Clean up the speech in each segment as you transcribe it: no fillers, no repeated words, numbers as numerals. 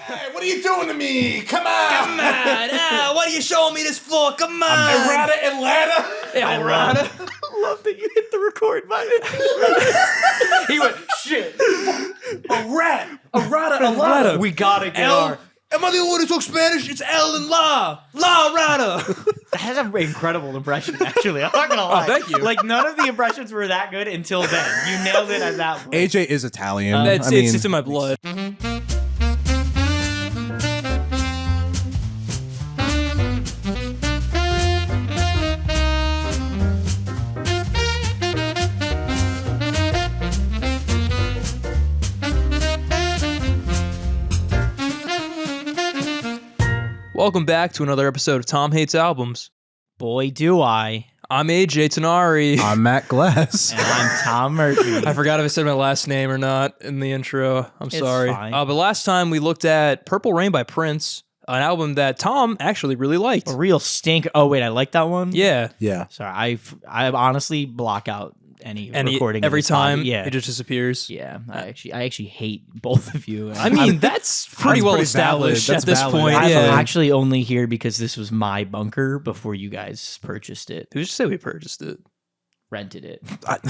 Hey, what are you doing to me? Come on! Come on! What are you showing me this floor? Come on! Errata Atlanta! Errata. I love that you hit the record button. He went, shit. Errata Atlanta. We gotta get our... Am I the only one who spoke Spanish? It's El and La. La Rata. That's an incredible impression, actually. I'm not gonna lie. thank you. Like, none of the impressions were that good until then. You nailed it at that point. AJ is Italian. It's in my blood. Welcome back to another episode of Tom Hates Albums. Boy, do I. I'm AJ Tenari. I'm Matt Glass. And I'm Tom Murphy. I forgot if I said my last name or not in the intro. I'm sorry. Fine. But last time we looked at Purple Rain by Prince, an album that Tom actually really liked. A real stink. Oh, wait, I like that one? Yeah. Yeah. Sorry, I honestly block out any recording every of this body. time. Yeah. It just disappears. Yeah, I actually hate both of you. I mean, that's pretty well pretty established valid. at this That's valid. point. I'm Yeah. actually only here because this was my bunker before you guys purchased it, Who just say we purchased it? rented it.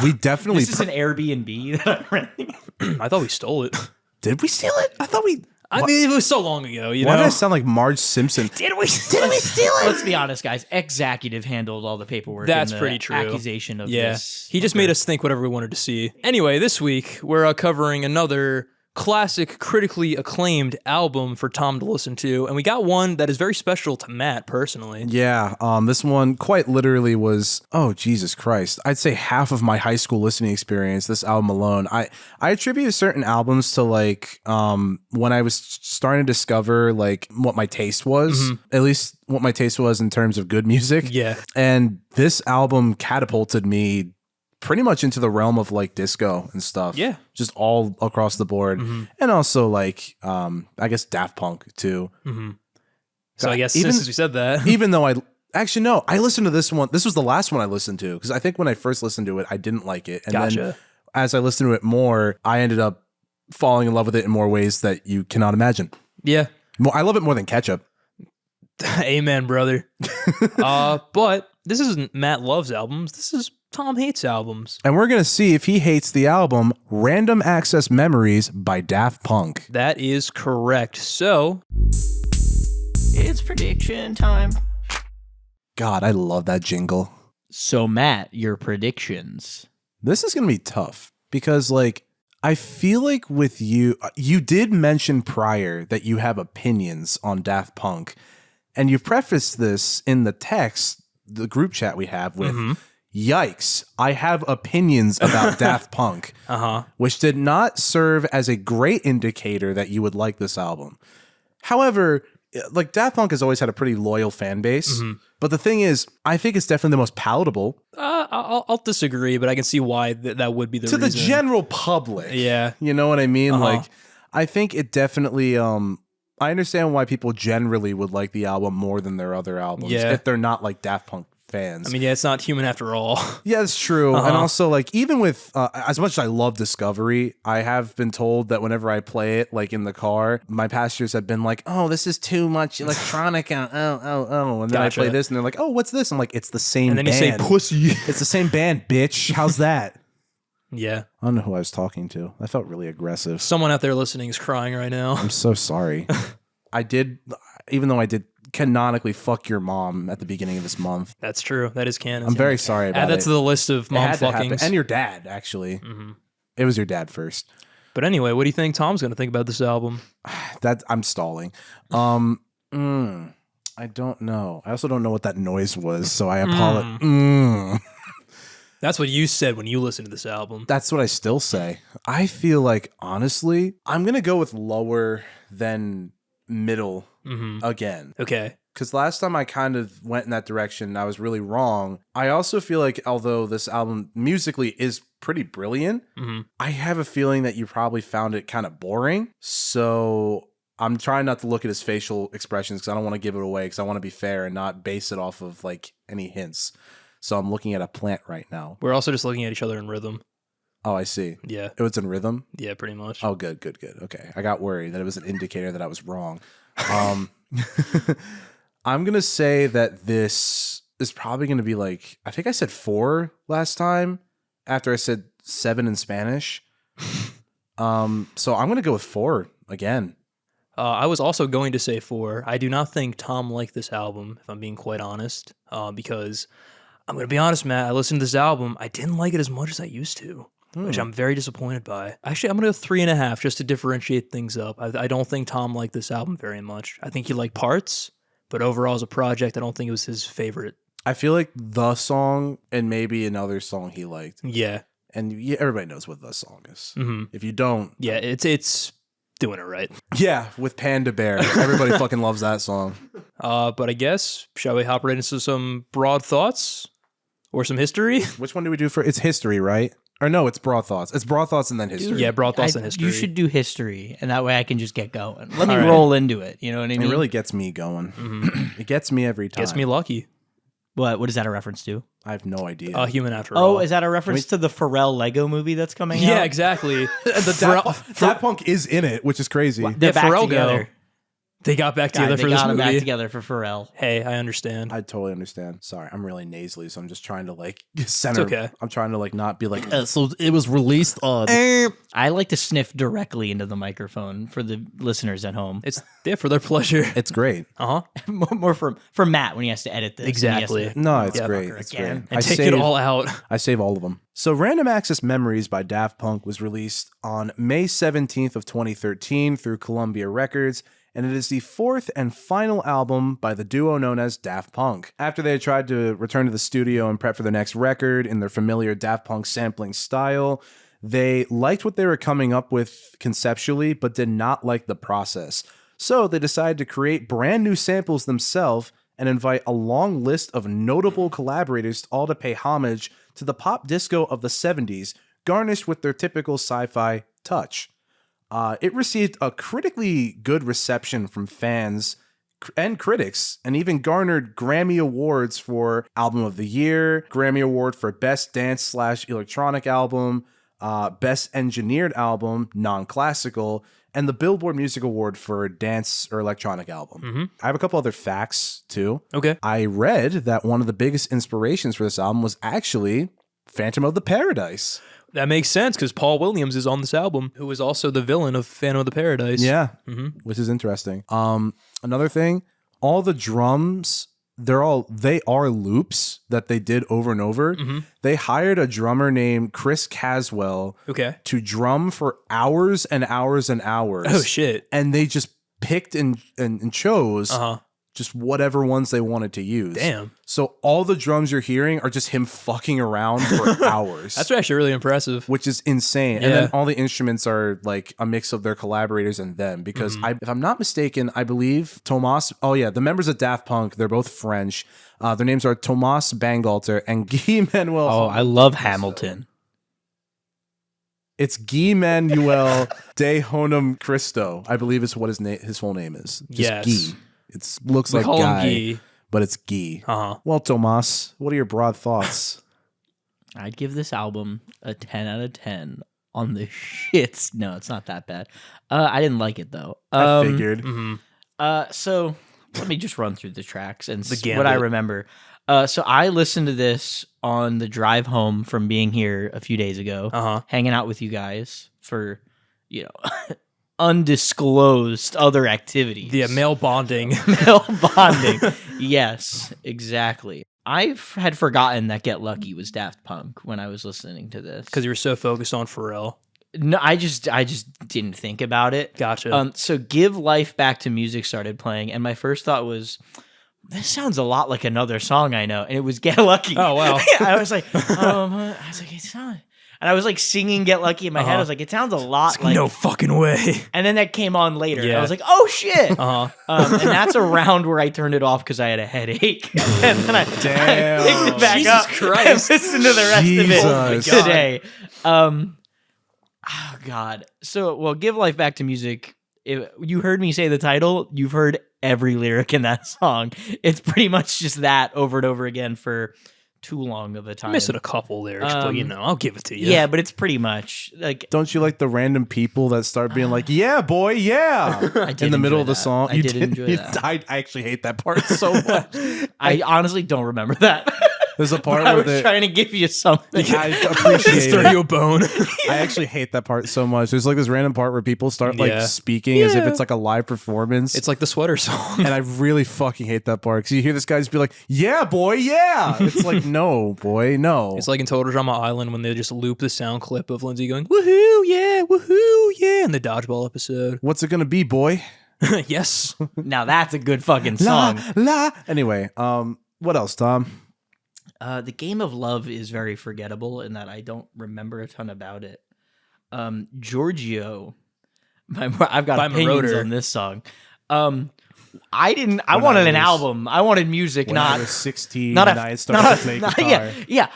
We definitely... This is an Airbnb that I'm renting. I thought we stole it. Did we steal it? I thought we... I mean, it was so long ago, you Why did know? I sound like Marge Simpson? Did we steal it? Let's be honest, guys. Executive handled all the paperwork. That's and the pretty true. Accusation of Yeah. this. He just made us think whatever we wanted to see. Anyway, this week, we're covering another classic, critically acclaimed album for Tom to listen to. And we got one that is very special to Matt, personally. Yeah, this one quite literally was, oh, Jesus Christ. I'd say half of my high school listening experience, this album alone. I attribute certain albums to, like, when I was starting to discover, like, what my taste was, at least what my taste was in terms of good music. Yeah. And this album catapulted me pretty much into the realm of, like, disco and stuff. Yeah. Just all across the board. And also, like, I guess Daft Punk, too. So I guess Even- since we said that. Even though I listened to this one. This was the last one I listened to because I think when I first listened to it, I didn't like it. And then Gotcha. as I listened to it more, I ended up falling in love with it in more ways that you cannot imagine. Yeah. I love it more than ketchup. Amen, brother. But this isn't Matt Loves albums. This is Tom Hates albums. And we're going to see if he hates the album Random Access Memories by Daft Punk. That is correct. So, It's prediction time. God, I love that jingle. So, Matt, your predictions. This is going to be tough because, like, I feel like with you, you did mention prior that you have opinions on Daft Punk. And you prefaced this in the text, the group chat we have with, yikes, I have opinions about Daft Punk, which did not serve as a great indicator that you would like this album. However, like, Daft Punk has always had a pretty loyal fan base. But the thing is, I think it's definitely the most palatable I'll disagree, but I can see why that would be the to reason. the general public. Yeah. You know what I mean? Like, I think it definitely, I understand why people generally would like the album more than their other albums. Yeah. If they're not, like, Daft Punk fans. I mean, yeah, it's not human after all. Yeah, it's true. And also, like, even with, as much as I love Discovery, I have been told that whenever I play it, like, in the car, my passengers have been like, oh, this is too much electronic. And then I play this, and they're like, oh, what's this? I'm like, it's the same band. And then you say pussy. It's the same band, bitch. How's that? Yeah. I don't know who I was talking to. I felt really aggressive. Someone out there listening is crying right now. I'm so sorry. I did, even though I did canonically fuck your mom at the beginning of this month. That's true. That is canon. I'm very sorry about Add that it. to the list of It mom had to happen. fuckings. And your dad, actually. It was your dad first. But anyway, what do you think Tom's going to think about this album? That I'm stalling. I don't know. I also don't know what that noise was, so I apologize. That's what you said when you listened to this album. That's what I still say. I feel like, honestly, I'm going to go with lower than middle again. Okay. Because last time I kind of went in that direction, I was really wrong. I also feel like, although this album musically is pretty brilliant, I have a feeling that you probably found it kind of boring. So I'm trying not to look at his facial expressions because I don't want to give it away, because I want to be fair and not base it off of, like, any hints. So I'm looking at a plant right now. We're also just looking at each other in rhythm. Oh, I see. Yeah. It was in rhythm? Yeah, pretty much. Oh, good. Okay. I got worried that it was an indicator that I was wrong. I'm going to say that this is probably going to be like, I think I said 4 last time after I said 7 in Spanish. So I'm going to go with 4 again. I was also going to say 4. I do not think Tom liked this album, if I'm being quite honest, because I'm going to be honest, Matt, I listened to this album. I didn't like it as much as I used to, which I'm very disappointed by. Actually, I'm going to go 3.5 just to differentiate things up. I don't think Tom liked this album very much. I think he liked parts, but overall as a project, I don't think it was his favorite. I feel like the song and maybe another song he liked. Yeah. And everybody knows what the song is. Mm-hmm. If you don't... Yeah, it's doing it right. Yeah, with Panda Bear. Everybody fucking loves that song. But I guess, shall we hop right into some broad thoughts? Or some history? Which one do we do for... It's history, right? Or no, it's broad thoughts. It's broad thoughts and then history. Yeah, broad thoughts and history. You should do history, and that way I can just get going. Let me roll into it. You know what I mean? It really gets me going. Mm-hmm. It gets me every time. Gets me lucky. What is that a reference to? I have no idea. Human After All. Oh, is that a reference to the Pharrell Lego movie that's coming out? Yeah, exactly. Daft Punk is in it, which is crazy. They're back Pharrell together. They got back together for they this got them movie. back together for Pharrell. Hey, I understand. I totally understand. Sorry, I'm really nasally, so I'm just trying to like center. It's okay. I'm trying to like not be like. So it was released on. I like to sniff directly into the microphone for the listeners at home. It's there for their pleasure. It's great. More for Matt when he has to edit this. Exactly. No, it's great. It's great. again. And take it all out. I save all of them. So Random Access Memories by Daft Punk was released on May 17th of 2013 through Columbia Records, and it is the 4th and final album by the duo known as Daft Punk. After they had tried to return to the studio and prep for their next record in their familiar Daft Punk sampling style, they liked what they were coming up with conceptually, but did not like the process. So they decided to create brand new samples themselves and invite a long list of notable collaborators all to pay homage to the pop disco of the 70s, garnished with their typical sci-fi touch. It received a critically good reception from fans and critics, and even garnered Grammy Awards for Album of the Year, Grammy Award for Best Dance/Electronic Album, Best Engineered Album, Non-Classical, and the Billboard Music Award for Dance or Electronic Album. Mm-hmm. I have a couple other facts, too. Okay. I read that one of the biggest inspirations for this album was actually Phantom of the Paradise. That makes sense because Paul Williams is on this album, who is also the villain of Phantom of the Paradise. Yeah, Mm-hmm. which is interesting. Another thing, all the drums, they are loops that they did over and over. Mm-hmm. They hired a drummer named Chris Caswell Okay. to drum for hours and hours and hours. Oh, shit. And they just picked and chose Uh-huh. just whatever ones they wanted to use. Damn. So all the drums you're hearing are just him fucking around for hours. That's actually really impressive. Which is insane. And Yeah. then all the instruments are like a mix of their collaborators and them. Because if I'm not mistaken, I believe the members of Daft Punk, they're both French. Their names are Thomas Bangalter and Guy Manuel. Oh, I love Hamilton. It's Guy Manuel de Honum Cristo, I believe is what his full name is. Just Yes. Guy. It looks We like call him Guy, Guy. but it's Guy. Uh-huh. Well, Tomas, what are your broad thoughts? I'd give this album a 10 out of 10 on the shits. No, it's not that bad. I didn't like it though. I figured. Mm-hmm. So let me just run through the tracks and The what I gambit. remember. So I listened to this on the drive home from being here a few days ago, Uh-huh. hanging out with you guys for, undisclosed other activities. Yeah, male bonding. Male bonding. Yes, exactly. I had forgotten that Get Lucky was Daft Punk when I was listening to this. Because you were so focused on Pharrell. No, I just didn't think about it. Gotcha. So Give Life Back to Music started playing, and my first thought was, this sounds a lot like another song I know, and it was Get Lucky. Oh, wow. I was like, it's not. And I was like singing Get Lucky in my head. I was like, it sounds a lot like. no fucking way. And then that came on later. Yeah. I was like, oh shit. Uh-huh. And that's around where I turned it off because I had a headache. And then I picked it back Jesus up Christ. and listened to the rest Jesus. of it today. Oh God. So, well, Give Life Back to Music. You heard me say the title. You've heard every lyric in that song. It's pretty much just that over and over again for too long of a time. Missing a couple lyrics, but I'll give it to you. Yeah, but it's pretty much like. Don't you like the random people that start being like, "Yeah, boy, yeah," in the middle of the song? I did enjoy that. I actually hate that part so much. I honestly don't remember that. There's a part I where was trying to give you something. I appreciate Throw it. you a bone. I actually hate that part so much. There's like this random part where people start like speaking as if it's like a live performance. It's like the sweater song. And I really fucking hate that part because you hear this guy just be like, "Yeah, boy, yeah." It's like, no, boy, no. It's like in Total Drama Island when they just loop the sound clip of Lindsay going, "Woohoo, yeah," in the dodgeball episode. What's it gonna be, boy? Yes. Now that's a good fucking song. La. Anyway, what else, Tom? The Game of Love is very forgettable in that I don't remember a ton about it. Giorgio, I've got By opinions Marauder. on this song. I wanted an album. I wanted music, When not I was 16 not and a, I started not to play not- guitar. yeah.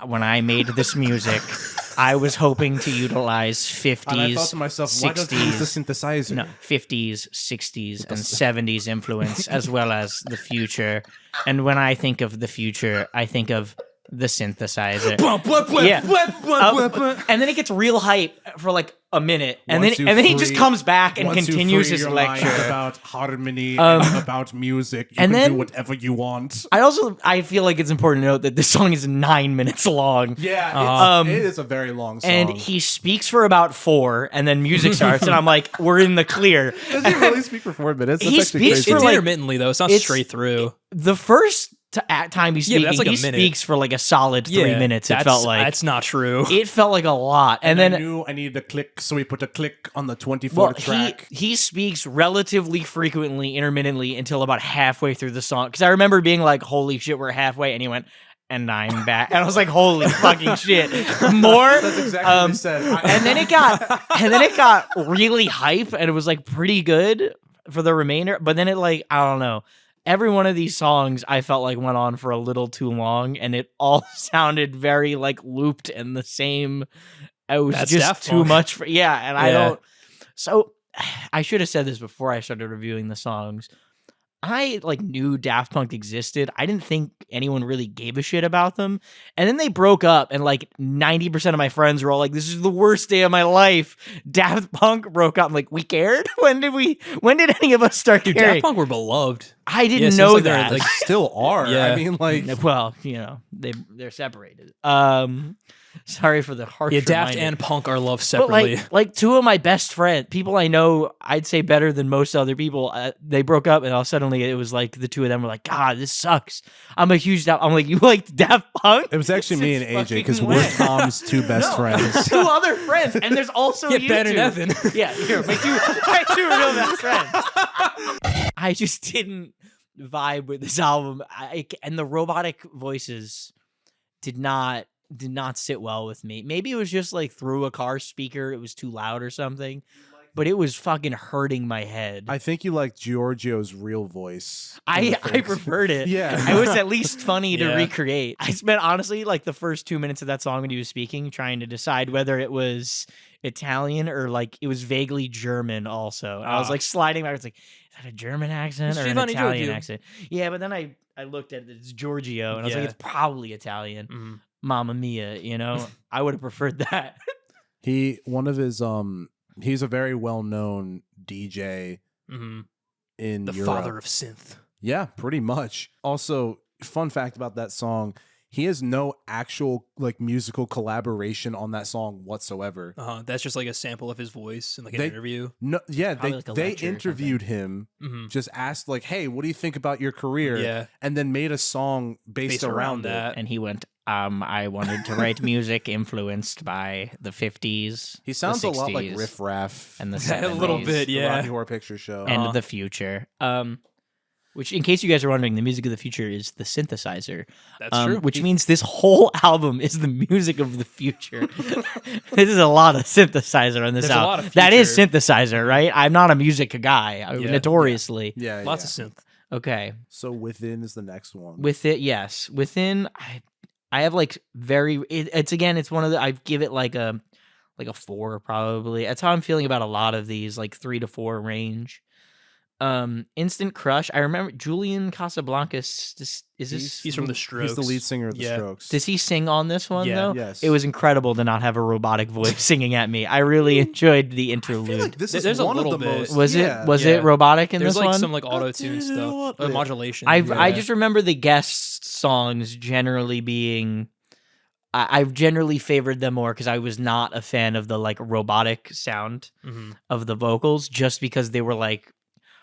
When I made this music, I was hoping to utilize 50s, And I thought to myself, why don't you use the 60s, synthesizer? no, 50s, 60s, and 70s influence, as well as the future. And when I think of the future, I think of the synthesizer. Yeah. And then it gets real hype for like a minute, and Once then he just free- comes back and once you continues free his your mind lecture. about harmony and about music. You and can then- do whatever you want. I feel like it's important to note that this song is 9 minutes long. Yeah, it is a very long song. And he speaks for about 4, and then music starts, and I'm like, we're in the clear. Does he really speak for 4 minutes? That's He actually speaks crazy. for It's like- intermittently, though. It's not it's- straight through. The first time he's Yeah, speaking, but that's like a he minute. speaks for like a solid 3 minutes. It felt like That's not true. it felt like a lot, and I then knew I needed a click, so we put a click on the 24 well, track. he speaks relatively frequently, intermittently until about halfway through the song. Because I remember being like, "Holy shit, we're halfway," and he went, "And I'm back," and I was like, "Holy fucking shit, more!" That's exactly what he said. And then it got really hype, and it was like pretty good for the remainder. But then it like I don't know. Every one of these songs I felt like went on for a little too long, and it all sounded very like looped and the same. It was That's just Daft too Punk. much for I Yeah. don't. So I should have said this before I started reviewing the songs. I like knew Daft Punk existed. I didn't think anyone really gave a shit about them. And then they broke up, and like 90% of my friends were all like, "This is the worst day of my life." Daft Punk broke up. I'm like, we cared? When did any of us start Dude, caring? Daft Punk were beloved. I didn't since, know like, they're, that. like, Still are. Yeah. I mean, like, Well, they're separated. Sorry for the harsh Yeah, Daft reminder. and Punk are loved But separately. like two of my best friends, people I know, I'd say better than most other people, they broke up, and all suddenly it was like the two of them were like, "God, this sucks." I'm a huge I'm like, "You liked Daft Punk?" it was actually me and Since AJ because fucking we're when? Tom's two best friends. Two other friends, and there's also Yeah, you Ben two. and Evan. Yeah, here, my two real best friends. I just didn't vibe with this album, and the robotic voices did not sit well with me. Maybe it was just like through a car speaker, it was too loud or something, but it was fucking hurting my head. I think you like Giorgio's real voice. I preferred it. Yeah. It was at least funny to Yeah. recreate. I spent honestly like the first 2 minutes of that song when he was speaking trying to decide whether it was Italian or like it was vaguely German also. And I was like sliding back. It's like, is that a German accent It's or an Giovanni Italian Giorgio. accent? Yeah, but then I looked at it, it's Giorgio, and I was like, Yeah. it's probably Italian. Mhm. Mamma mia, I would have preferred that. He's a very well known DJ Mhm. in The Europe. father of synth. Yeah, pretty much. Also, fun fact about that song, he has no actual like musical collaboration on that song whatsoever. That's just like a sample of his voice in like an They- interview. No, yeah, Probably they like a they lecture or interviewed him, Mhm. just asked like, "Hey, what do you think about your career?" Yeah. and then made a song based around that. that. And he went, I wanted to write music influenced by the 50s. He sounds the a lot like 60s, Riff Raff and the A little 70s, bit, the yeah. Rocky Horror Picture Show. and the future. Which, in case you guys are wondering, the music of the future is the synthesizer. That's true. Which means this whole album is the music of the future. This is a lot of synthesizer on this There's a album. lot of That is future. synthesizer, right? I'm not a music guy, Yeah. notoriously. yeah, Lots yeah. of synth. Okay. So Within is the next one. With it, yes. Within, I have like it's one of the, I give it like a 4 probably. That's how I'm feeling about a lot of these, like 3 to 4 range. Instant Crush. I remember Julian Casablancas. He's from the Strokes. He's the lead singer of the Yeah. Strokes. Does he sing on this one Yeah. though? Yes. It was incredible to not have a robotic voice singing at me. I really enjoyed the interlude. This There's is a one of little the bit. most. Was yeah. it robotic in There's this like one? some like auto tune stuff, Yeah. modulation. I just remember the guest songs generally being. I've generally favored them more because I was not a fan of the like robotic sound of the vocals, just because they were like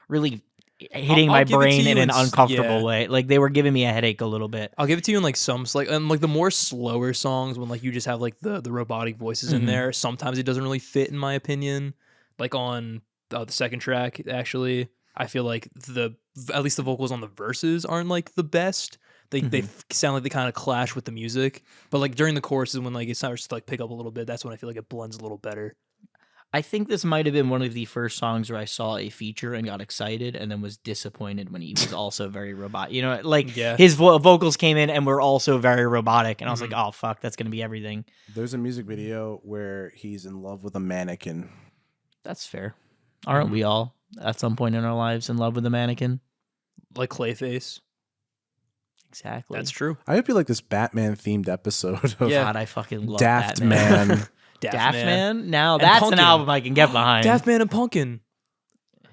really hitting I'll my give it to brain you in an in uncomfortable yeah. way. Like they were giving me a headache a little bit. I'll give it to you in like some like and like the more slower songs when like you just have like the robotic voices in there. Sometimes it doesn't really fit in my opinion. Like on the second track, actually, I feel like at least the vocals on the verses aren't like the best. They sound like they kind of clash with the music, but like during the choruses when like it starts to like pick up a little bit, that's when I feel like it blends a little better. I think this might have been one of the first songs where I saw a feature and got excited, and then was disappointed when he was also very robotic. You know, like his vocals came in and were also very robotic, and I was like, oh fuck, that's gonna be everything. There's a music video where he's in love with a mannequin. That's fair. Aren't we all at some point in our lives in love with a mannequin? Like Clayface. Exactly. That's true. I hope you like this Batman themed episode of God, I fucking love Daft Batman. Man. Daft Man? Now And that's Pumpkin. an album I can get behind. Daft Man and Pumpkin.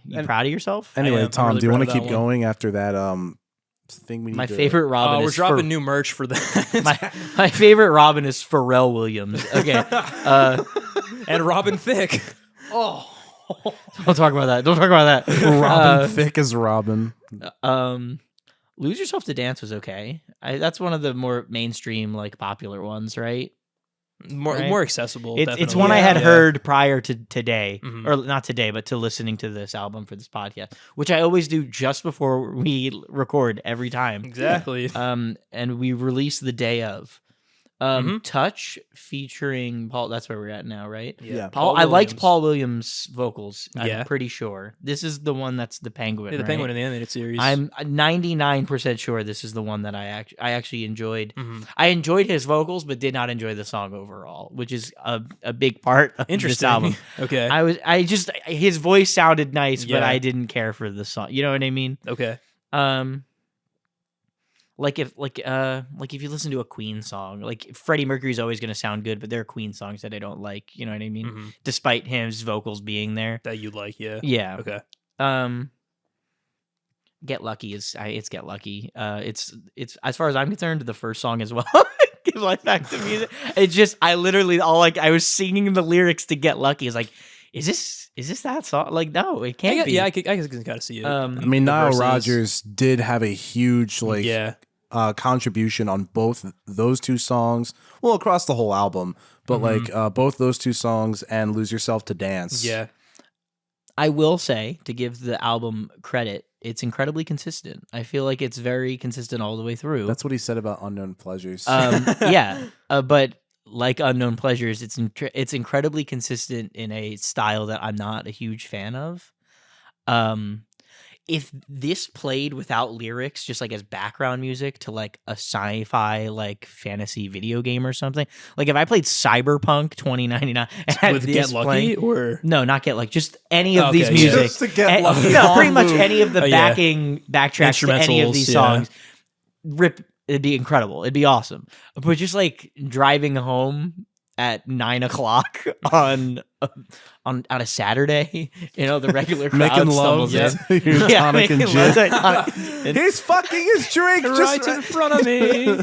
You proud of yourself? Anyway, I'm Tom, really do you want to proud of keep that one. going after that thing we need My to... favorite Robin We're is dropping new merch for that. my favorite Robin is Pharrell Williams. Okay. And Robin Thicke. Don't talk about that. Don't talk about that. Robin Thicke as Robin. Lose Yourself to Dance was okay. That's one of the more mainstream, like popular ones, right? More accessible. It's definitely. one I had heard prior to today, Mhm. or not today, but to listening to this album for this podcast, which I always do just before we record every time. Exactly. And we release the day of. Touch featuring Paul. That's where we're at now, right? Yeah. Paul. I liked Williams. Paul Williams' vocals. Yeah. I'm pretty sure this is the one that's the Penguin. Yeah, the right? Penguin in the animated series. I'm 99% sure this is the one that I actually enjoyed. Mhm. I enjoyed his vocals, but did not enjoy the song overall, which is a big part of this Interesting. album. Okay. His voice sounded nice, but Yeah. I didn't care for the song. You know what I mean? Okay. Like if you listen to a Queen song, like Freddie Mercury's always going to sound good, but there are Queen songs that I don't like. You know what I mean? Mhm. Despite his vocals being there. That you like, yeah. Yeah. Okay. Get Lucky it's Get Lucky. It's as far as I'm concerned, the first song as well. Give life back to music. It's just I literally I was singing the lyrics to Get Lucky. It's like, is this that song? Like, no, it can't be. Yeah, I can kind of see it. I mean, The Nile verses. Rodgers did have a huge contribution on both those two songs. Well, across the whole album, but both those two songs and Lose Yourself to Dance. Yeah. I will say, to give the album credit, it's incredibly consistent. I feel like it's very consistent all the way through. That's what he said about Unknown Pleasures. But like Unknown Pleasures, it's incredibly consistent in a style that I'm not a huge fan of. If this played without lyrics, just like as background music to like a sci-fi like fantasy video game or something, like if I played Cyberpunk 2099 and had With this Get Lucky playing, or no, not Get Lucky, just any of these Okay, music, Just to Get Lucky. no, On pretty much loop. any of the Yeah. backtracks to any of Instrumentals, these yeah. songs. It'd be incredible. It'd be awesome. But just like driving home at 9 o'clock on a Saturday, you know, the regular crowd Making love stumbles to in. your tonic and making love gin. to tonic and- He's fucking his drink right in front of me.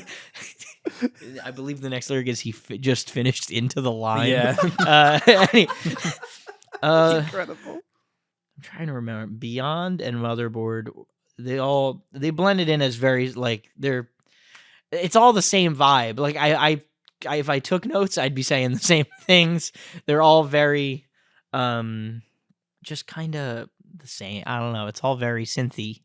I believe the next lyric is he just finished into the line. Yeah. Incredible. I'm trying to remember. Beyond and Motherboard, they blended in as very like it's all the same vibe. Like I if I took notes, I'd be saying the same things. They're all very just kind of the same. I don't know. It's all very synthy.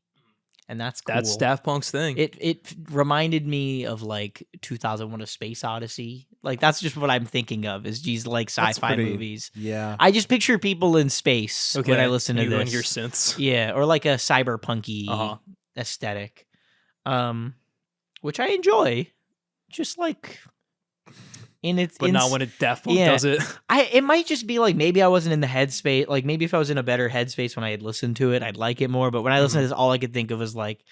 And that's cool. That's Daft Punk's thing. It reminded me of like 2001: A Space Odyssey. Like that's just what I'm thinking of is these like That's sci-fi pretty- movies. Yeah. I just picture people in space when I listen to you and this. your synths. Yeah, or like a cyberpunky Uh-huh. aesthetic, which I enjoy. Just like in its but not when it Daft Punk does it. It might just be like maybe I wasn't in the headspace. Like maybe if I was in a better headspace when I had listened to it, I'd like it more. But when I listened to this, all I could think of was like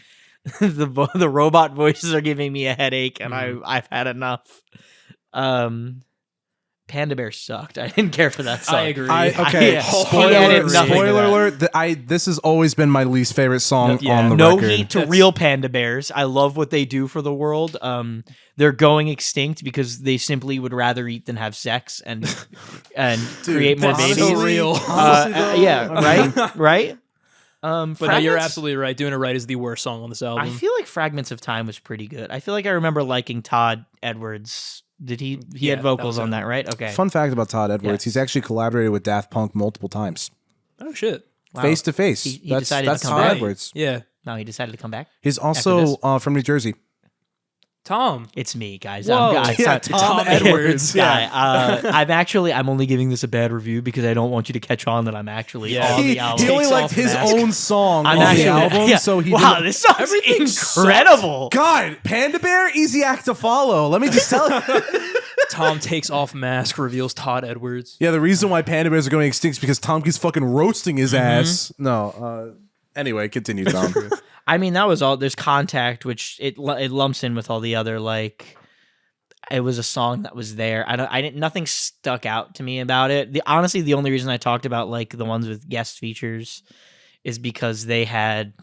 the robot voices are giving me a headache, and I've had enough. Panda Bear sucked. I didn't care for that song. I agree. Spoiler alert. This has always been my least favorite song on the no record. hate to real panda bears. I love what they do for the world. They're going extinct because they simply would rather eat than have sex and create more babies. So real. Right. But no, you're absolutely right. Doing It Right is the worst song on this album. I feel like Fragments of Time was pretty good. I feel like I remember liking Todd Edwards. Did he had vocals on that, right? Okay. Fun fact about Todd Edwards: he's actually collaborated with Daft Punk multiple times, Oh shit. Wow. face to face. He decided to That's come Todd back. Edwards. Yeah. No, he decided to come back. He's also from New Jersey. Tom. It's me, guys. Whoa. I'm Tom Edwards. Yeah. I'm only giving this a bad review because I don't want you to catch on that I'm actually on the album. He only Takes liked off his mask. own song I'm on actually, the album, so he wow, didn't- this song's Everything incredible. God, Panda Bear, easy act to follow. Let me just tell you. Tom takes off mask, reveals Todd Edwards. Yeah, the reason why Panda Bears are going extinct is because Tom keeps fucking roasting his ass. No, anyway, continue, Tom. I mean, that was all. There's Contact, which it lumps in with all the other like. It was a song that was there. Nothing stuck out to me about it. Honestly, the only reason I talked about like the ones with guest features is because they had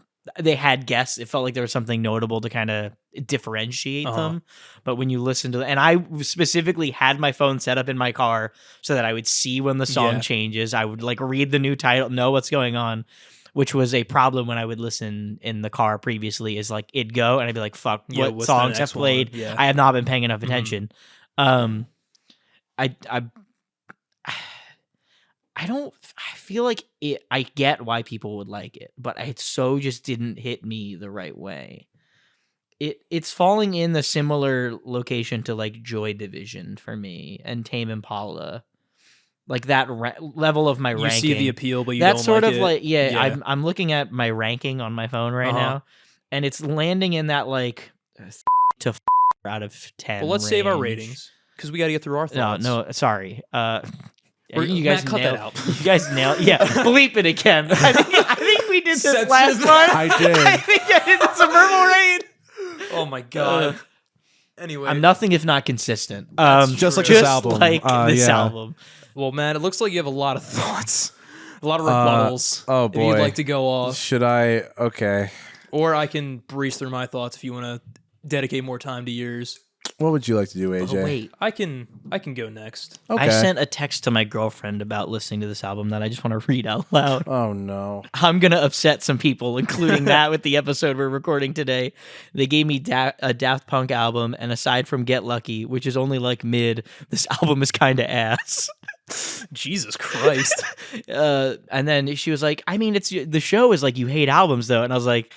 guests. It felt like there was something notable to kind of differentiate them. But when you listen to and I specifically had my phone set up in my car so that I would see when the song changes. I would like read the new title, know what's going on, which was a problem when I would listen in the car previously. Is like it'd go and I'd be like, "Fuck, what songs have played? Yeah. I have not been paying enough attention." I feel like it. I get why people would like it, but it so just didn't hit me the right way. It's falling in the similar location to like Joy Division for me and Tame Impala, like that level of my ranking. You see the appeal, but you That's don't sort like of it. like I'm looking at my ranking on my phone right now, and it's landing in that like to out of 10. Well, let's save our range. ratings because we got to get through our No, thoughts. sorry. You Matt, guys cut nailed, that out. You guys nailed. Yeah, bleep it again. I think we did this last one. I did. I think I did this a verbal raid. Oh my god. Anyway, I'm nothing if not consistent. just like this album. Like this yeah. album. well, man, it looks like you have a lot of thoughts, a lot of rebuttals. oh, If boy. you'd like to go off, Should I? Okay. or I can breeze through my thoughts if you want to dedicate more time to yours. What would you like to do, AJ? Oh, wait. I can go next. Okay. I sent a text to my girlfriend about listening to this album that I just want to read out loud. Oh no. I'm going to upset some people, including that with the episode we're recording today. They gave me a Daft Punk album, and aside from Get Lucky, which is only like mid, this album is kind of ass. Jesus Christ. And then she was like, I mean, the show is like you hate albums though. And I was like,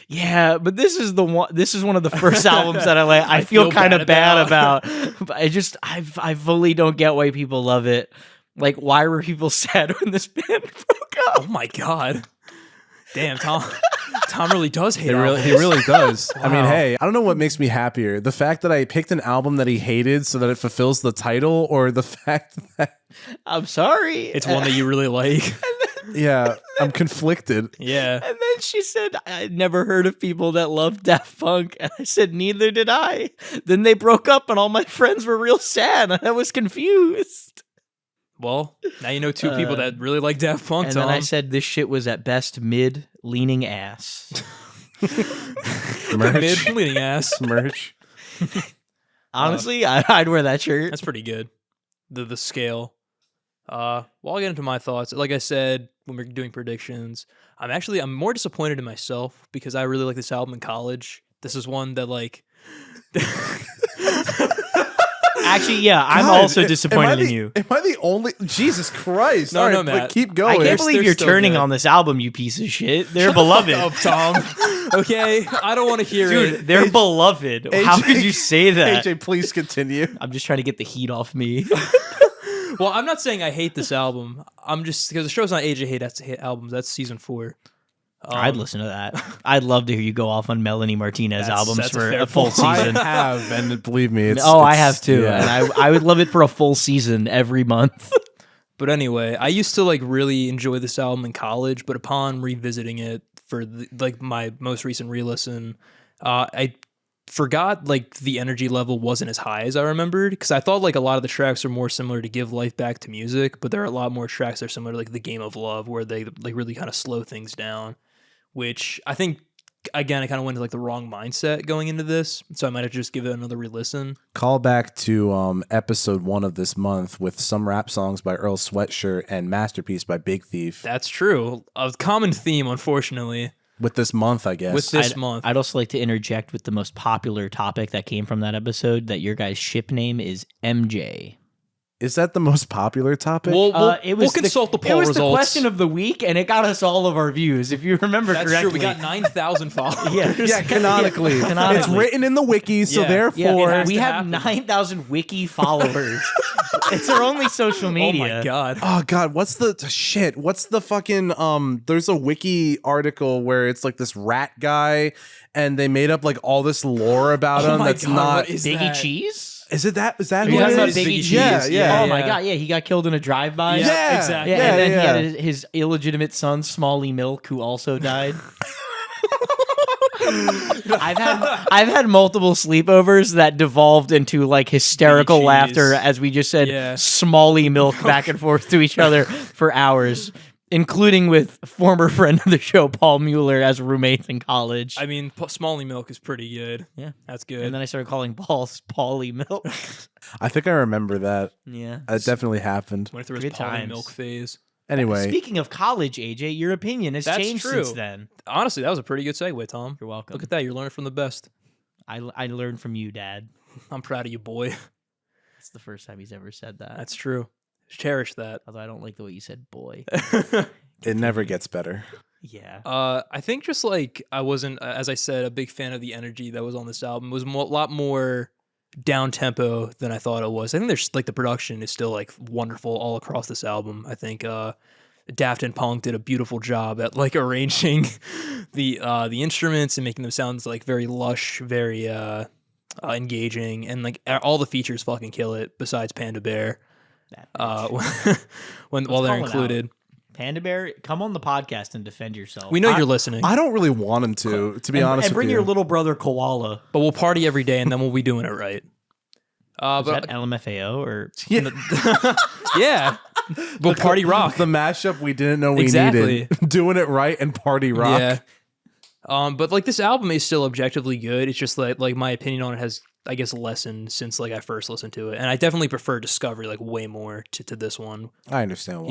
yeah, but this is one of the first albums that I feel kind of bad about. But I fully don't get why people love it. Like, why were people sad when this band broke up? Oh my god. Damn, Tom really does hate He albums. really does. I mean, Wow. hey, I don't know what makes me happier. The fact that I picked an album that he hated so that it fulfills the title, or the fact that, I'm sorry. It's one that you really like. yeah, I'm conflicted. Yeah. And then she said, I'd never heard of people that loved Daft Punk. And I said, neither did I. Then they broke up and all my friends were real sad. And I was confused. Well, now you know two people that really like Daft Punk, And Tom. then I said, this shit was at best mid-leaning ass. Merch. Mid-leaning ass. Merch. Honestly, I'd wear that shirt. That's pretty good. The scale. Well, I'll get into my thoughts. Like I said, when we're doing predictions, I'm more disappointed in myself because I really like this album in college. This is one that like Actually, yeah, I'm God, also disappointed in you. Am I the only? Jesus Christ! No, All right, no, but Matt. keep I going. can't believe they're you're still turning good. on this album, you piece of shit. They're beloved. up, Tom. Okay, I don't want to hear Dude, it. they're beloved. How AJ could you say that? AJ, please continue. I'm just trying to get the heat off me. Well, I'm not saying I hate this album. I'm just because the show's not AJ hate albums. That's season 4. I'd listen to that. I'd love to hear you go off on Melanie Martinez albums that's a for fair a full point. season. I have, and believe me, it's I it's- have too, yeah. and I would love it for a full season every month. But anyway, I used to like really enjoy this album in college, but upon revisiting it for like my most recent re-listen, I forgot like the energy level wasn't as high as I remembered, because I thought like a lot of the tracks are more similar to Give Life Back to Music, but there are a lot more tracks that are similar to like The Game of Love, where they like really kind of slow things down, which I think, again, I kind of went into like the wrong mindset going into this, so I might have just give it another re-listen. Call back to episode 1 of this month with Some Rap Songs by Earl Sweatshirt and Masterpiece by Big Thief. That's true. A common theme, unfortunately, With this month, I guess. with this month. I'd also like to interject with the most popular topic that came from that episode, that your guys' ship name is MJ. Is that the most popular topic? We'll consult the poll It was results. the question of the week, and it got us all of our views. If you remember That's correctly, true. We got 9,000 followers. Yeah. yeah, canonically. Canonically. It's written in the wiki, so Yeah. therefore... it has we to have happen. 9,000 wiki followers. It's our only social Oh media. my god. Oh god, what's the fucking there's a wiki article where it's like this rat guy and they made up like all this lore about Oh him my that's God, not what is Biggie that? Cheese? Is it that Are who you it talking about is? Biggie Biggie Cheese? Yeah, yeah. Oh my god, yeah, he got killed in a drive-by. Yeah, exactly. Yeah, and then yeah. he had his illegitimate son, Smalley Milk, who also died. I've had multiple sleepovers that devolved into like hysterical Cheese. laughter as we just said Yeah. Smalley Milk back and forth to each other for hours, including with former friend of the show Paul Mueller as roommates in college. I mean, Smalley Milk is pretty good. Yeah. That's good. And then I started calling Paul's Paulie Milk. I think I remember that. Yeah. It definitely happened. Went through his Good Polly times. Milk phase. Anyway, Speaking of college, AJ, your opinion has That's changed true. since then. Honestly, that was a pretty good segue, Tom. You're welcome. Look at that. You're learning from the best. I learned from you, Dad. I'm proud of you, boy. That's the first time he's ever said that. That's true. Cherish that. Although I don't like the way you said boy. it never gets better. Yeah. I think just like I wasn't, as I said, a big fan of the energy that was on this album. It was a lot more down tempo than I thought it was. I think there's like the production is still like wonderful all across this album. I think Daft and Punk did a beautiful job at like arranging the instruments and making them sound like very lush, very engaging, and like all the features fucking kill it. Besides Panda Bear, That bitch. while call they're it out. included. Panda Bear, come on the podcast and defend yourself. We know you're listening, I don't really want him to be honest and bring with you. your little brother Koala. but we'll party every day, and then we'll be doing it right. Is But that LMFAO or yeah, but party rock. The mashup we didn't know we Exactly. needed. Doing it right and party rock. Yeah. But like this album is still objectively good. It's just like my opinion on it has, I guess, lessened since like I first listened to it, and I definitely prefer Discovery like way more to this one. I understand why.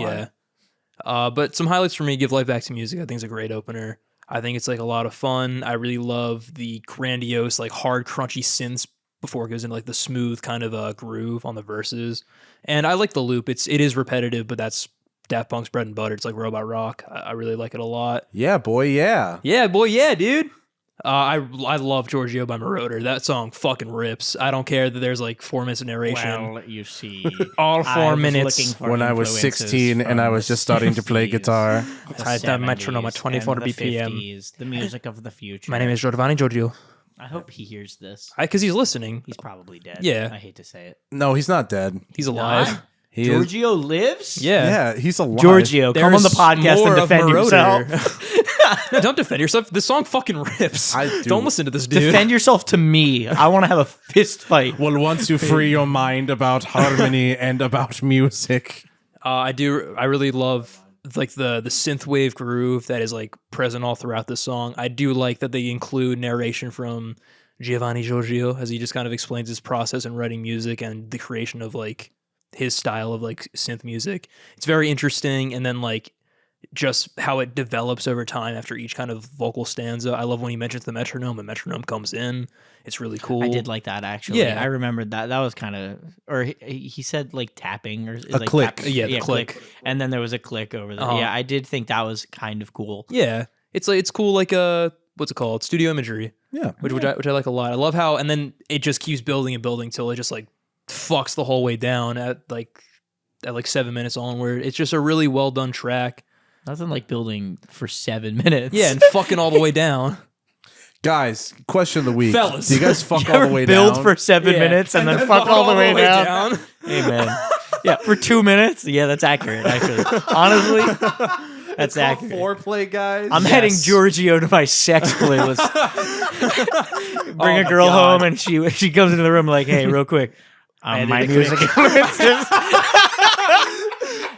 Yeah. But some highlights for me: Give Life Back to Music. I think it's a great opener. I think it's like a lot of fun. I really love the grandiose, like hard, crunchy synths before it goes into like the smooth kind of groove on the verses. And I like the loop. It is repetitive, but that's Daft Punk's bread and butter. It's like robot rock. I really like it a lot. Yeah, boy, yeah. Yeah, boy, yeah, dude. I love Giorgio by Marauder. That song fucking rips. I don't care that there's like 4 minutes of narration. well, you see, All 4 minutes. When I was 16 and I was just starting to play guitar. I had that metronome at 24 BPM. The music of the future. My name is Giovanni Giorgio. I hope he hears this. Because he's listening. He's probably dead. Yeah. I hate to say it. No, he's not dead. He's alive. Not? He is. Giorgio lives? Yeah. Yeah, he's alive. Giorgio, come on the There's podcast more and of defend Marauder. yourself. No, don't defend yourself. This song fucking rips. I do. Don't listen to this dude. Defend yourself to me. I want to have a fist fight. Well, once you free your mind about harmony and about music. I really love like the synthwave groove that is like present all throughout the song. I do like that they include narration from Giovanni Giorgio as he just kind of explains his process in writing music and the creation of like his style of like synth music. It's very interesting, and then like just how it develops over time after each kind of vocal stanza. I love when he mentions the metronome and metronome comes in. It's really cool. I did like that actually. Yeah. I remembered that. That was kind of, or he said like tapping or A like click. tapping. Yeah, the click. And then there was a click over there. Uh-huh. Yeah, I did think that was kind of cool. Yeah, it's cool. Like what's it called? Studio imagery. Yeah. Which I like a lot. I love how, and then it just keeps building and building till it just like fucks the whole way down at like 7 minutes onward. It's just a really well done track. Nothing like building for 7 minutes. Yeah, and fucking all the way down. Guys, question of the week. Fellas. Do you guys fuck You all the ever way build down? for 7 Yeah. minutes and then fuck all the way down? Hey, man. Yeah, for 2 minutes? Yeah, that's accurate, actually. Honestly, that's accurate. Foreplay, guys. I'm Yes. heading Giorgio to my sex playlist. Bring Oh a my girl God. home and she comes into the room like, hey, real quick. Edit My it music influences.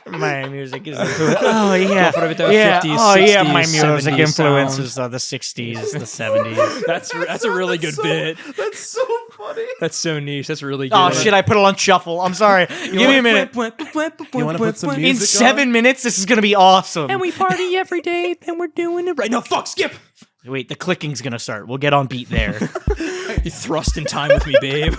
My music is influences. Oh, yeah. for a bit of Yeah. 50s, Oh, yeah. My 60s, music 70s influences the 60s, the 70s. That's a really good bit. That's so funny. That's so niche. That's really good. Oh, shit. I put it on shuffle. I'm sorry. Give me a minute. You wanna put some In music 7 minutes, this is going to be awesome. And we party every day, and we're doing it right. No, fuck, skip. Wait, the clicking's going to start. We'll get on beat there. You thrust in time with me, babe.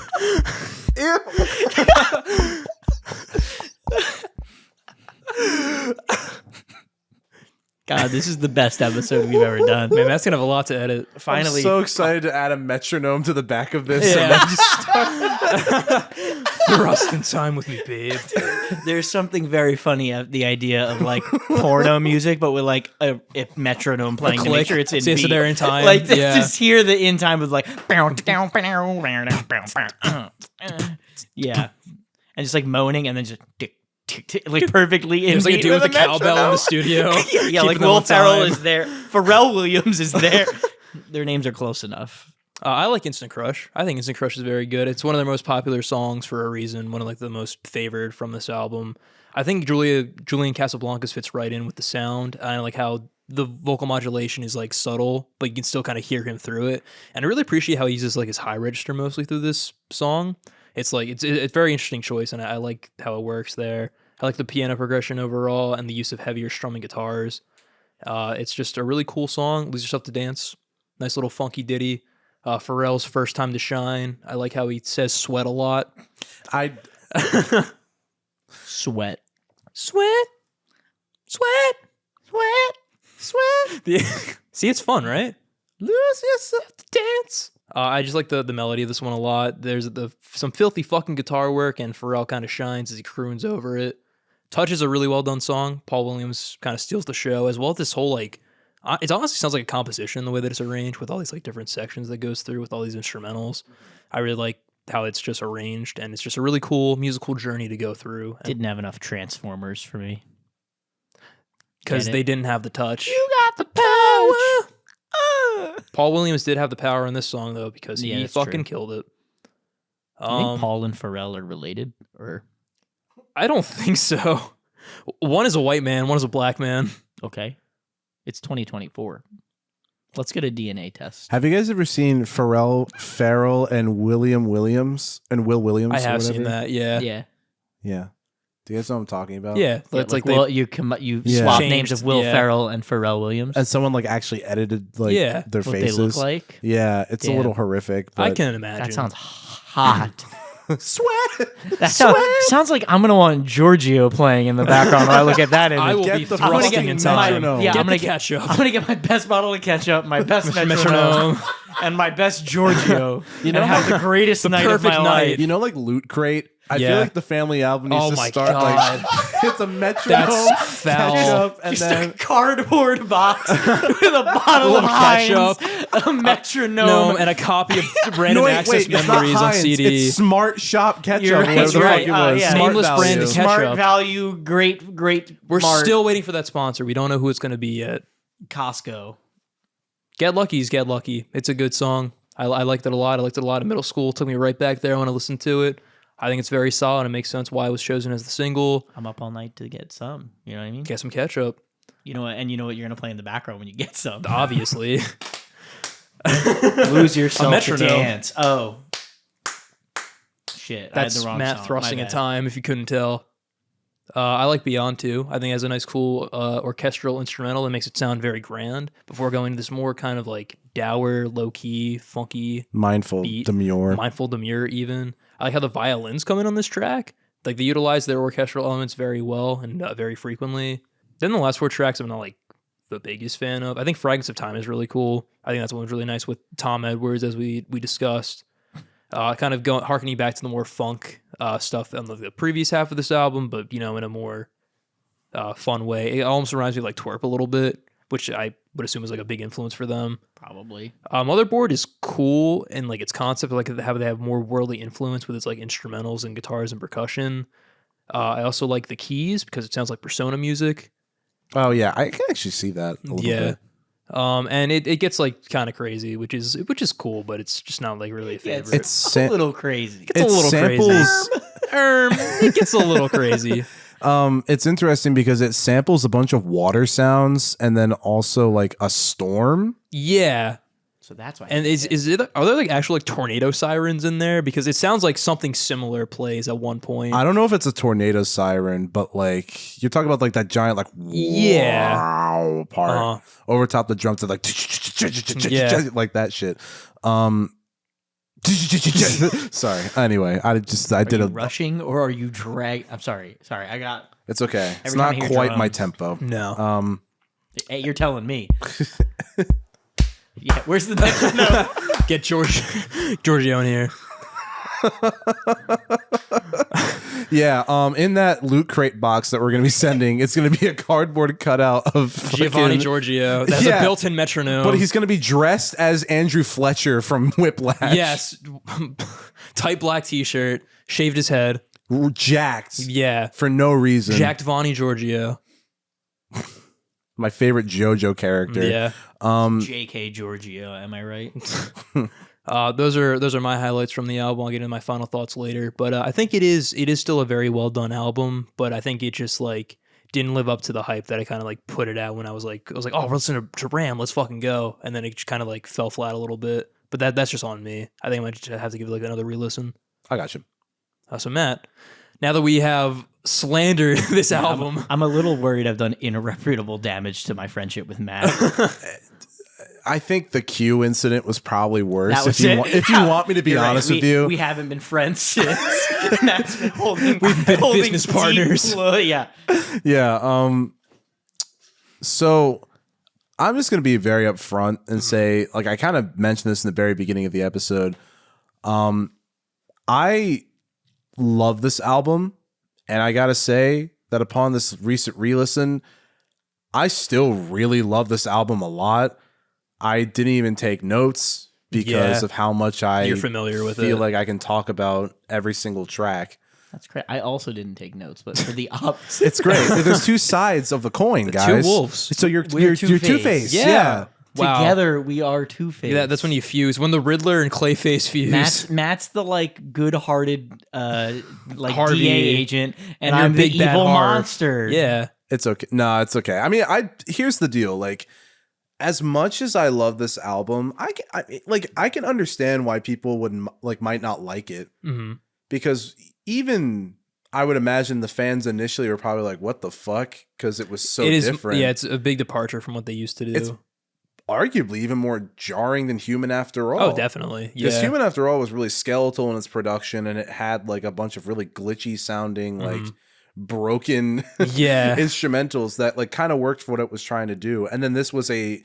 God, this is the best episode we've ever done. Man, that's gonna have a lot to edit. Finally. I'm so excited to add a metronome to the back of this. Yeah. And then just Thrust in time with me, babe. There's something very funny at the idea of like porno music, but with like a metronome playing to make click. sure it's in So beat. they're in time. Like Yeah. just hear the in time of like yeah, and just like moaning and then just tick, tick, tick, like perfectly in There's like a beat dude with a cowbell in metronome. the studio. Yeah, keeping like them Will on Ferrell time. is there. Pharrell Williams is there. Their names are close enough. I like Instant Crush. I think Instant Crush is very good. It's one of their most popular songs for a reason. One of like the most favored from this album. I think Julian Casablancas fits right in with the sound. I like how the vocal modulation is like subtle, but you can still kind of hear him through it. And I really appreciate how he uses like his high register mostly through this song. It's like it's a very interesting choice, and I like how it works there. I like the piano progression overall and the use of heavier strumming guitars. It's just a really cool song. Lose Yourself to Dance. Nice little funky ditty. Pharrell's First Time to Shine. I like how he says sweat a lot. I Sweat. Sweat. Sweat. Sweat. Sweat. See, it's fun, right? Lose yourself to dance. I just like the melody of this one a lot. There's some filthy fucking guitar work, and Pharrell kind of shines as he croons over it. Touch is a really well done song. Paul Williams kind of steals the show, as well as this whole like, it honestly sounds like a composition the way that it's arranged with all these like different sections that goes through with all these instrumentals. I really like how it's just arranged, and it's just a really cool musical journey to go through. Didn't have enough Transformers for me. Because Get it? they didn't have the touch. You got the power. Paul Williams did have the power in this song though, because Yeah, he that's fucking true. killed it. Do you think Paul and Pharrell are related, or I don't think so. One is a white man, one is a black man. okay? It's 2024. Let's get a DNA test. have you guys ever seen Farrell and William Williams and Will Williams? I or have seen whatever? that, yeah. Yeah, Yeah. Do you guys know what I'm talking about? Yeah, yeah it's like like Will, they, you Yeah. swap Changed, names of Will yeah. Ferrell and Pharrell Williams. And someone like actually edited like Yeah, their what faces. they look like. Yeah, it's a Damn. little horrific. I But can imagine. That sounds hot. sweat. That sounds like I'm gonna want Giorgio playing in the background when I look at that image. I will Get be the thrusting fucking in time. metronome. Yeah, Get I'm gonna the ketchup. I'm gonna get my best bottle of ketchup, my best metronome, Metronome. and my best Giorgio. You know and have the greatest night of perfect my night. life. You know, like Loot Crate. I Yeah. feel like the family album needs Oh to my start God. like it's a metronome, That's foul. ketchup, and Just then a cardboard box with a bottle of Little Heinz, ketchup. a metronome, No, and a copy of Random Access it's not Memories on Heinz, CD. It's Smart Shop Ketchup. You're Whatever right, the you're fuck right. it was. Yeah. Smart Nameless brand value. of smart ketchup. value, great. We're Mart. still waiting for that sponsor. We don't know who it's going to be yet. Costco. Get Lucky's Get Lucky. It's a good song. I liked it a lot. I liked it a lot in middle school. Took me right back there when I listened to it. I think it's very solid. It makes sense why it was chosen as the single. I'm up all night to get some. You know what I mean? Get some ketchup, You know what? And you know what you're gonna play in the background when you get some. obviously. Lose yourself to metronome. dance. Oh, shit! That's I had the wrong Matt song. thrusting My in bad. time, if you couldn't tell. I like Beyond too. I think it has a nice, cool orchestral instrumental that makes it sound very grand before going to this more kind of like dour, low-key, funky, Mindful, beat, demure. mindful demure even. I like how the violins come in on this track. Like they utilize their orchestral elements very well and very frequently. Then the last four tracks I'm not like the biggest fan of. I think Fragments of Time is really cool. I think that's one that's really nice with Tom Edwards, as we discussed. Kind of harkening back to the more funk stuff on the previous half of this album, but you know, in a more fun way. It almost reminds me of like Twerp a little bit, which I would assume is like a big influence for them. Probably. Motherboard is cool and like its concept, like how they have more worldly influence with its like instrumentals and guitars and percussion. I also like the keys because it sounds like Persona music. Oh yeah, I can actually see that a little bit. And it gets like kind of crazy, which is cool, but it's just not like really a favorite. It's a little crazy. It's a little samples, crazy. It gets a little crazy. It's interesting because it samples a bunch of water sounds and then also like a storm. Yeah. So that's why. And are there like actual like tornado sirens in there? Because it sounds like something similar plays at one point. I don't know if it's a tornado siren, but like you're talking about like that giant like wow part over top the drums, like like that shit. Sorry. Anyway, I did a rushing or are you drag? I'm sorry. I got. It's okay. It's Every time not I hear quite drums. my tempo. No. Hey, you're telling me. Yeah. Where's the next note? Get Giorgio in here. Yeah, in that loot crate box that we're going to be sending, it's going to be a cardboard cutout of Giovanni Giorgio. That's a built-in metronome. But he's going to be dressed as Andrew Fletcher from Whiplash. Yes. Tight black t-shirt, shaved his head. Jacked. Yeah. For no reason. Jacked Vonnie Giorgio. My favorite JoJo character. Yeah. J.K. Giorgio, am I right? Those are my highlights from the album. I'll get into my final thoughts later, but I think it is still a very well done album. But I think it just like didn't live up to the hype that I kind of like put it at when I was like, oh, listen to Ram, let's fucking go, and then it just kind of like fell flat a little bit. But that's just on me. I think I might just have to give it like another re-listen. I got you. So Matt, now that we have slandered this album, I'm a little worried I've done irreparable damage to my friendship with Matt. I think the Q incident was probably worse. That was if you want me to be You're honest right. with you, we haven't been friends since. Matt's been holding. We've been holding business deep partners. Yeah. yeah. So I'm just gonna be very upfront and say, like, I kind of mentioned this in the very beginning of the episode. I love this album, and I gotta say that upon this recent re-listen, I still really love this album a lot. I didn't even take notes because of how much you're familiar with feel it. like I can talk about every single track. That's great. I also didn't take notes, but for the opposite. It's great. There's two sides of the coin, guys. Two wolves. So you're Two-Faced. Two-Faced. Yeah. Wow. Together we are Two-Faced. Yeah, that's when you fuse. When the Riddler and Clayface fuse. Matt's the like good-hearted like Harvey. DA agent, and you're I'm the big bad evil Harv. monster. Yeah. It's okay. No, it's okay. I mean, here's the deal. Like, as much as I love this album, I can understand why people might not like it, because even I would imagine the fans initially were probably like, "What the fuck?" Because it was so different. Yeah, it's a big departure from what they used to do. It's arguably even more jarring than Human After All. Oh, definitely. Because Yeah. Human After All was really skeletal in its production, and it had like a bunch of really glitchy sounding, like broken Yeah. instrumentals that like kind of worked for what it was trying to do. And then this was a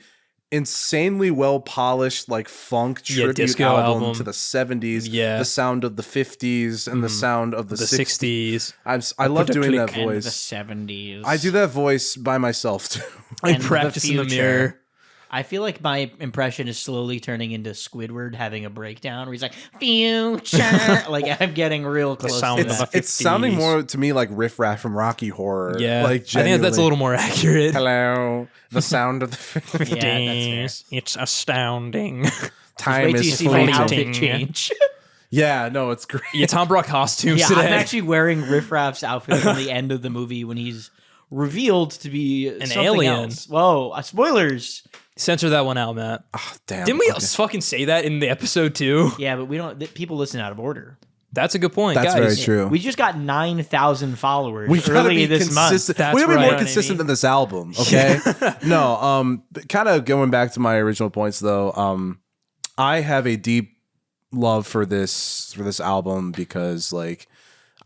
insanely well polished like funk tribute disco album to the 70s, Yeah. the sound of the 50s, and the sound of the 60s. 60s. I love doing that And the voice. 70s. I do that voice by myself too. I And the practice in the future. mirror. I feel like my impression is slowly turning into Squidward having a breakdown where he's like, future. Like, I'm getting real close sound to of that. the It's sounding 50s. more to me like Riff Raff from Rocky Horror. Yeah. Like I think that's a little more accurate. hello, the sound of the Yeah, that's fair. It's astounding. time Wait till you is see my fleeting. outfit change. Yeah, no, it's great. Yeah, Tom brought costumes Yeah, today. I'm actually wearing Riff Raff's outfit from the end of the movie when he's revealed to be something alien. else. Whoa, spoilers. Censor that one out, Matt. Oh, damn. Didn't we okay. fucking say that in the episode too? Yeah, but we don't. People listen out of order. That's a good point, That's guys. very true. We just got 9,000 followers We gotta early be this month. consistent. That's We gotta be right. more You know what I consistent mean? than this album, okay? No, kind of going back to my original points though. I have a deep love for this album because like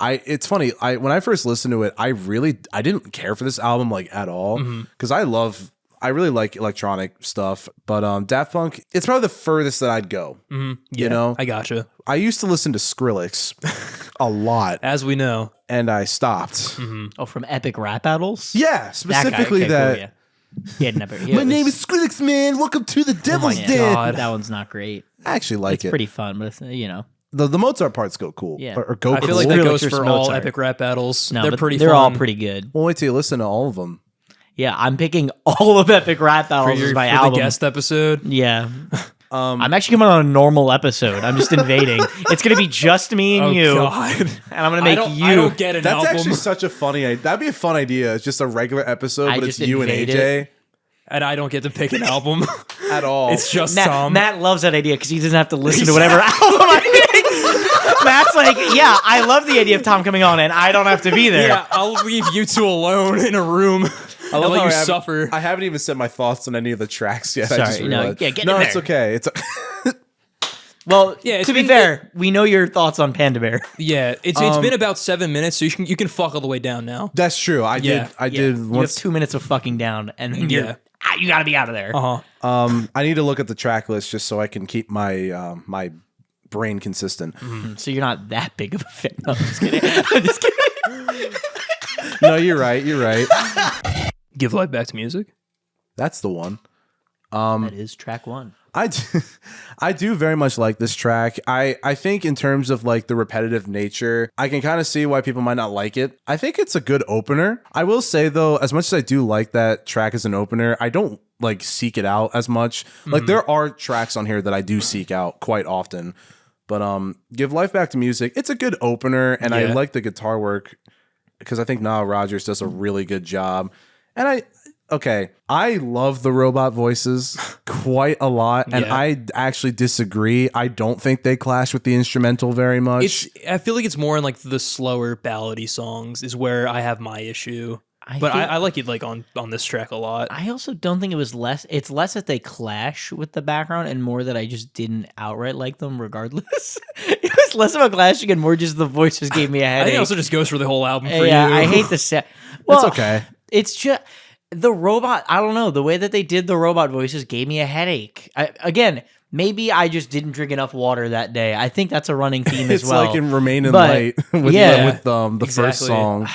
it's funny. When I first listened to it, I didn't care for this album like at all because I really like electronic stuff, but Daft Punk, it's probably the furthest that I'd go. Yeah, You know? I gotcha. I used to listen to Skrillex a lot, As we know. and I stopped. Oh, from epic rap battles? Yeah, specifically that. Cool, yeah. He had an epic. My name is Skrillex, man. Welcome to the Devil's my Den. God. That one's not great. I actually like It's it. pretty fun, but it's, you know. The Mozart parts go cool. Yeah. Or go I cool. feel like that Skrillex goes versus for all Mozart. epic rap battles. No, they're but pretty they're fun. all pretty good. Well, wait till you listen to all of them. Yeah, I'm picking all of epic rap for, battles your, as my for album. the guest episode. Yeah. I'm actually coming on a normal episode. I'm just invading. It's gonna be just me and Oh, you, God. and I'm gonna make I don't get an That's album. actually such a funny idea. That'd be a fun idea. It's just a regular episode, I but it's just you and invade AJ And I don't get to pick an album. at all. It's just Tom. Matt loves that idea because he doesn't have to listen to whatever album I pick. Matt's like, yeah, I love the idea of Tom coming on, and I don't have to be there. Yeah, I'll leave you two alone in a room. I love and let how you I haven't- suffer. I haven't even said my thoughts on any of the tracks yet. I Sorry, just no, realized. yeah, get no, in it's there. okay. It's Well, Yeah, it's to be been- fair, we know your thoughts on Panda Bear. Yeah, it's been about 7 minutes, so you can fuck all the way down now. that's true. I Yeah. did You have once. 2 minutes of fucking down, and then Yeah. you got to be out of there. Uh-huh. I need to look at the track list just so I can keep my my brain consistent. So you're not that big of a fan. No, I'm just kidding. I'm just kidding. No, you're right. You're right. Give life back to music. That's the one. That is track one. I do very much like this track. I think in terms of like the repetitive nature, I can kind of see why people might not like it. I think it's a good opener. I will say though, as much as I do like that track as an opener, I don't like seek it out as much. Like there are tracks on here that I do seek out quite often. But Give Life Back to Music, it's a good opener, and I Yeah. like the guitar work because I think Nile Rodgers does a really good job. And I love the robot voices quite a lot, and Yeah. I actually disagree. I don't think they clash with the instrumental very much. I feel like it's more in like the slower ballady songs is where I have my issue. But I like it like on this track a lot. I also don't think it was less. It's less that they clash with the background and more that I just didn't outright like them regardless. It was less of a clashing and more just the voices gave me a I headache. think it also just goes for the whole album for yeah, you. I hate the set. Well, It's okay. It's just the robot. I don't know. The way that they did the robot voices gave me a headache. Again, maybe I just didn't drink enough water that day. I think that's a running theme as It's well. like in Remain in But, Light with yeah, the first exactly. song.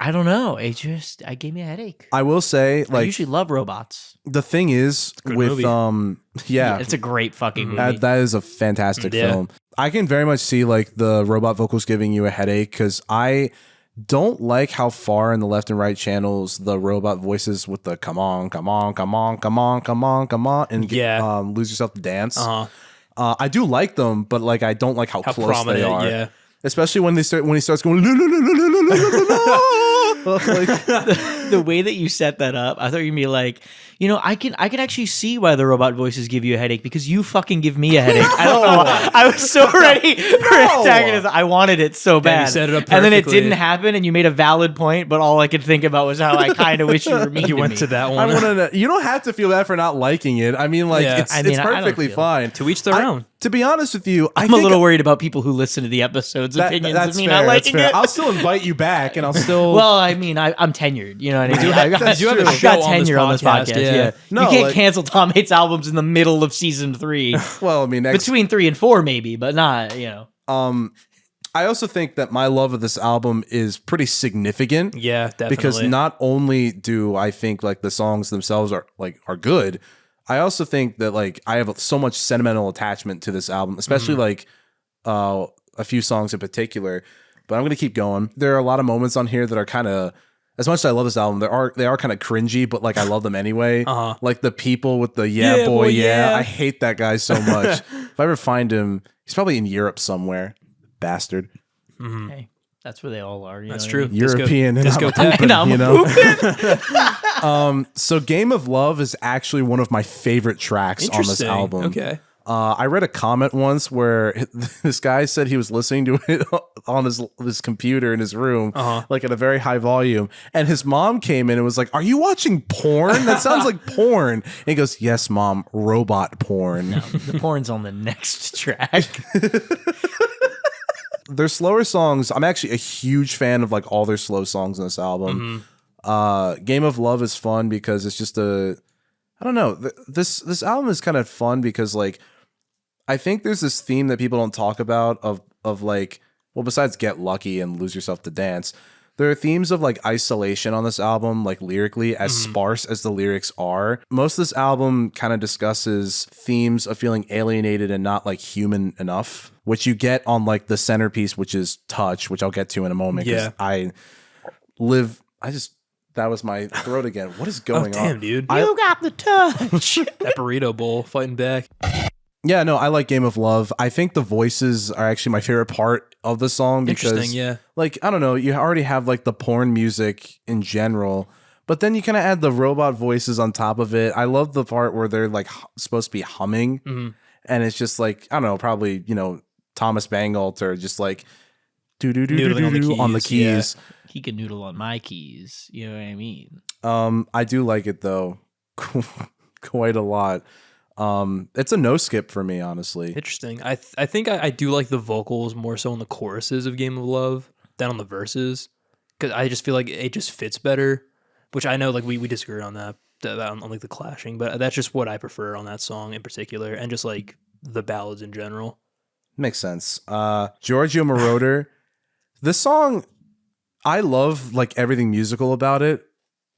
I don't know. I gave me a headache. I will say, I like, usually love robots. the thing is good with movie. yeah, It's a great fucking movie. that is a fantastic Yeah. film. I can very much see like the robot vocals giving you a headache because I don't like how far in the left and right channels the robot voices with the come on, come on, come on, come on, come on, come on, and Yeah. lose yourself to dance. Uh-huh. I do like them, but like I don't like how How close prominent, they are. yeah. Especially when he starts going "La, la, la, la, la, la, la, la, la." Like, The way that you set that up, I thought you'd be like, I can actually see why the robot voices give you a headache because you fucking give me a headache. I don't know why. I was so ready for antagonism. I wanted it so Yeah, you bad. set it up and then it perfectly. didn't happen, and you made a valid point, but all I could think about was how I kind of wish you were mean You to went me. to that I one. want to know. You don't have to feel bad for not liking it. I mean, like Yeah. it's I mean, I don't perfectly feel- fine. To each their own. To be honest with you, I'm a little worried about people who listen to the episodes' opinions of me not liking it. I'll still invite you back, and I'll still. Well, I mean, I'm tenured. You know what I mean? I got, that's You have a true. I've got show on this tenure on this podcast, podcast. yeah. Yeah, No, you can't like- cancel Tom Hates albums in the middle of season 3. well, I mean, next, Between 3 and 4, maybe, but not. I also think that my love of this album is pretty significant. Yeah, definitely. Because not only do I think like the songs themselves are good, I also think that like I have so much sentimental attachment to this album, especially like a few songs in particular. But I'm gonna keep going. There are a lot of moments on here that are kind of, as much as I love this album, they are kind of cringy, but like I love them anyway. Like the people with the yeah boy yeah. I hate that guy so much. If I ever find him, he's probably in Europe somewhere. Bastard. Hey, that's where they all are. That's true. European and Disco I'm tap. pooping, And I'm you know? So Game of Love is actually one of my favorite tracks on this Interesting. album. Okay. I read a comment once where this guy said he was listening to it on his computer in his room, like at a very high volume. And his mom came in and was like, "Are you watching porn? That sounds like porn." And he goes, "Yes, mom, robot porn." The porn's on the next track. Their slower songs, I'm actually a huge fan of like all their slow songs on this album. Game of Love is fun because it's just I don't know. This album is kind of fun because like I think there's this theme that people don't talk about of like, well, besides Get Lucky and Lose Yourself to Dance, there are themes of like isolation on this album, like lyrically, as sparse as the lyrics are. Most of this album kind of discusses themes of feeling alienated and not like human enough, which you get on like the centerpiece, which is Touch, which I'll get to in a moment. Yeah. That was my throat again. What is going Damn, on? dude. You got the touch. That burrito bowl fighting back. Yeah, no, I like Game of Love. I think the voices are actually my favorite part of the song because, Interesting, yeah. like, I don't know, you already have like the porn music in general, but then you kind of add the robot voices on top of it. I love the part where they're like supposed to be humming, and it's just like, I don't know, probably, you know, Thomas Bangalter or just like Noodling on the keys. He can noodle on my keys. You know what I mean? I do like it though, quite a lot. It's a no skip for me, honestly. Interesting. I think I do like the vocals more so in the choruses of Game of Love than on the verses, because I just feel like it just fits better. Which I know, like we disagree on that on like the clashing, but that's just what I prefer on that song in particular, and just like the ballads in general. Makes sense. Giorgio Moroder. This song, I love like everything musical about it,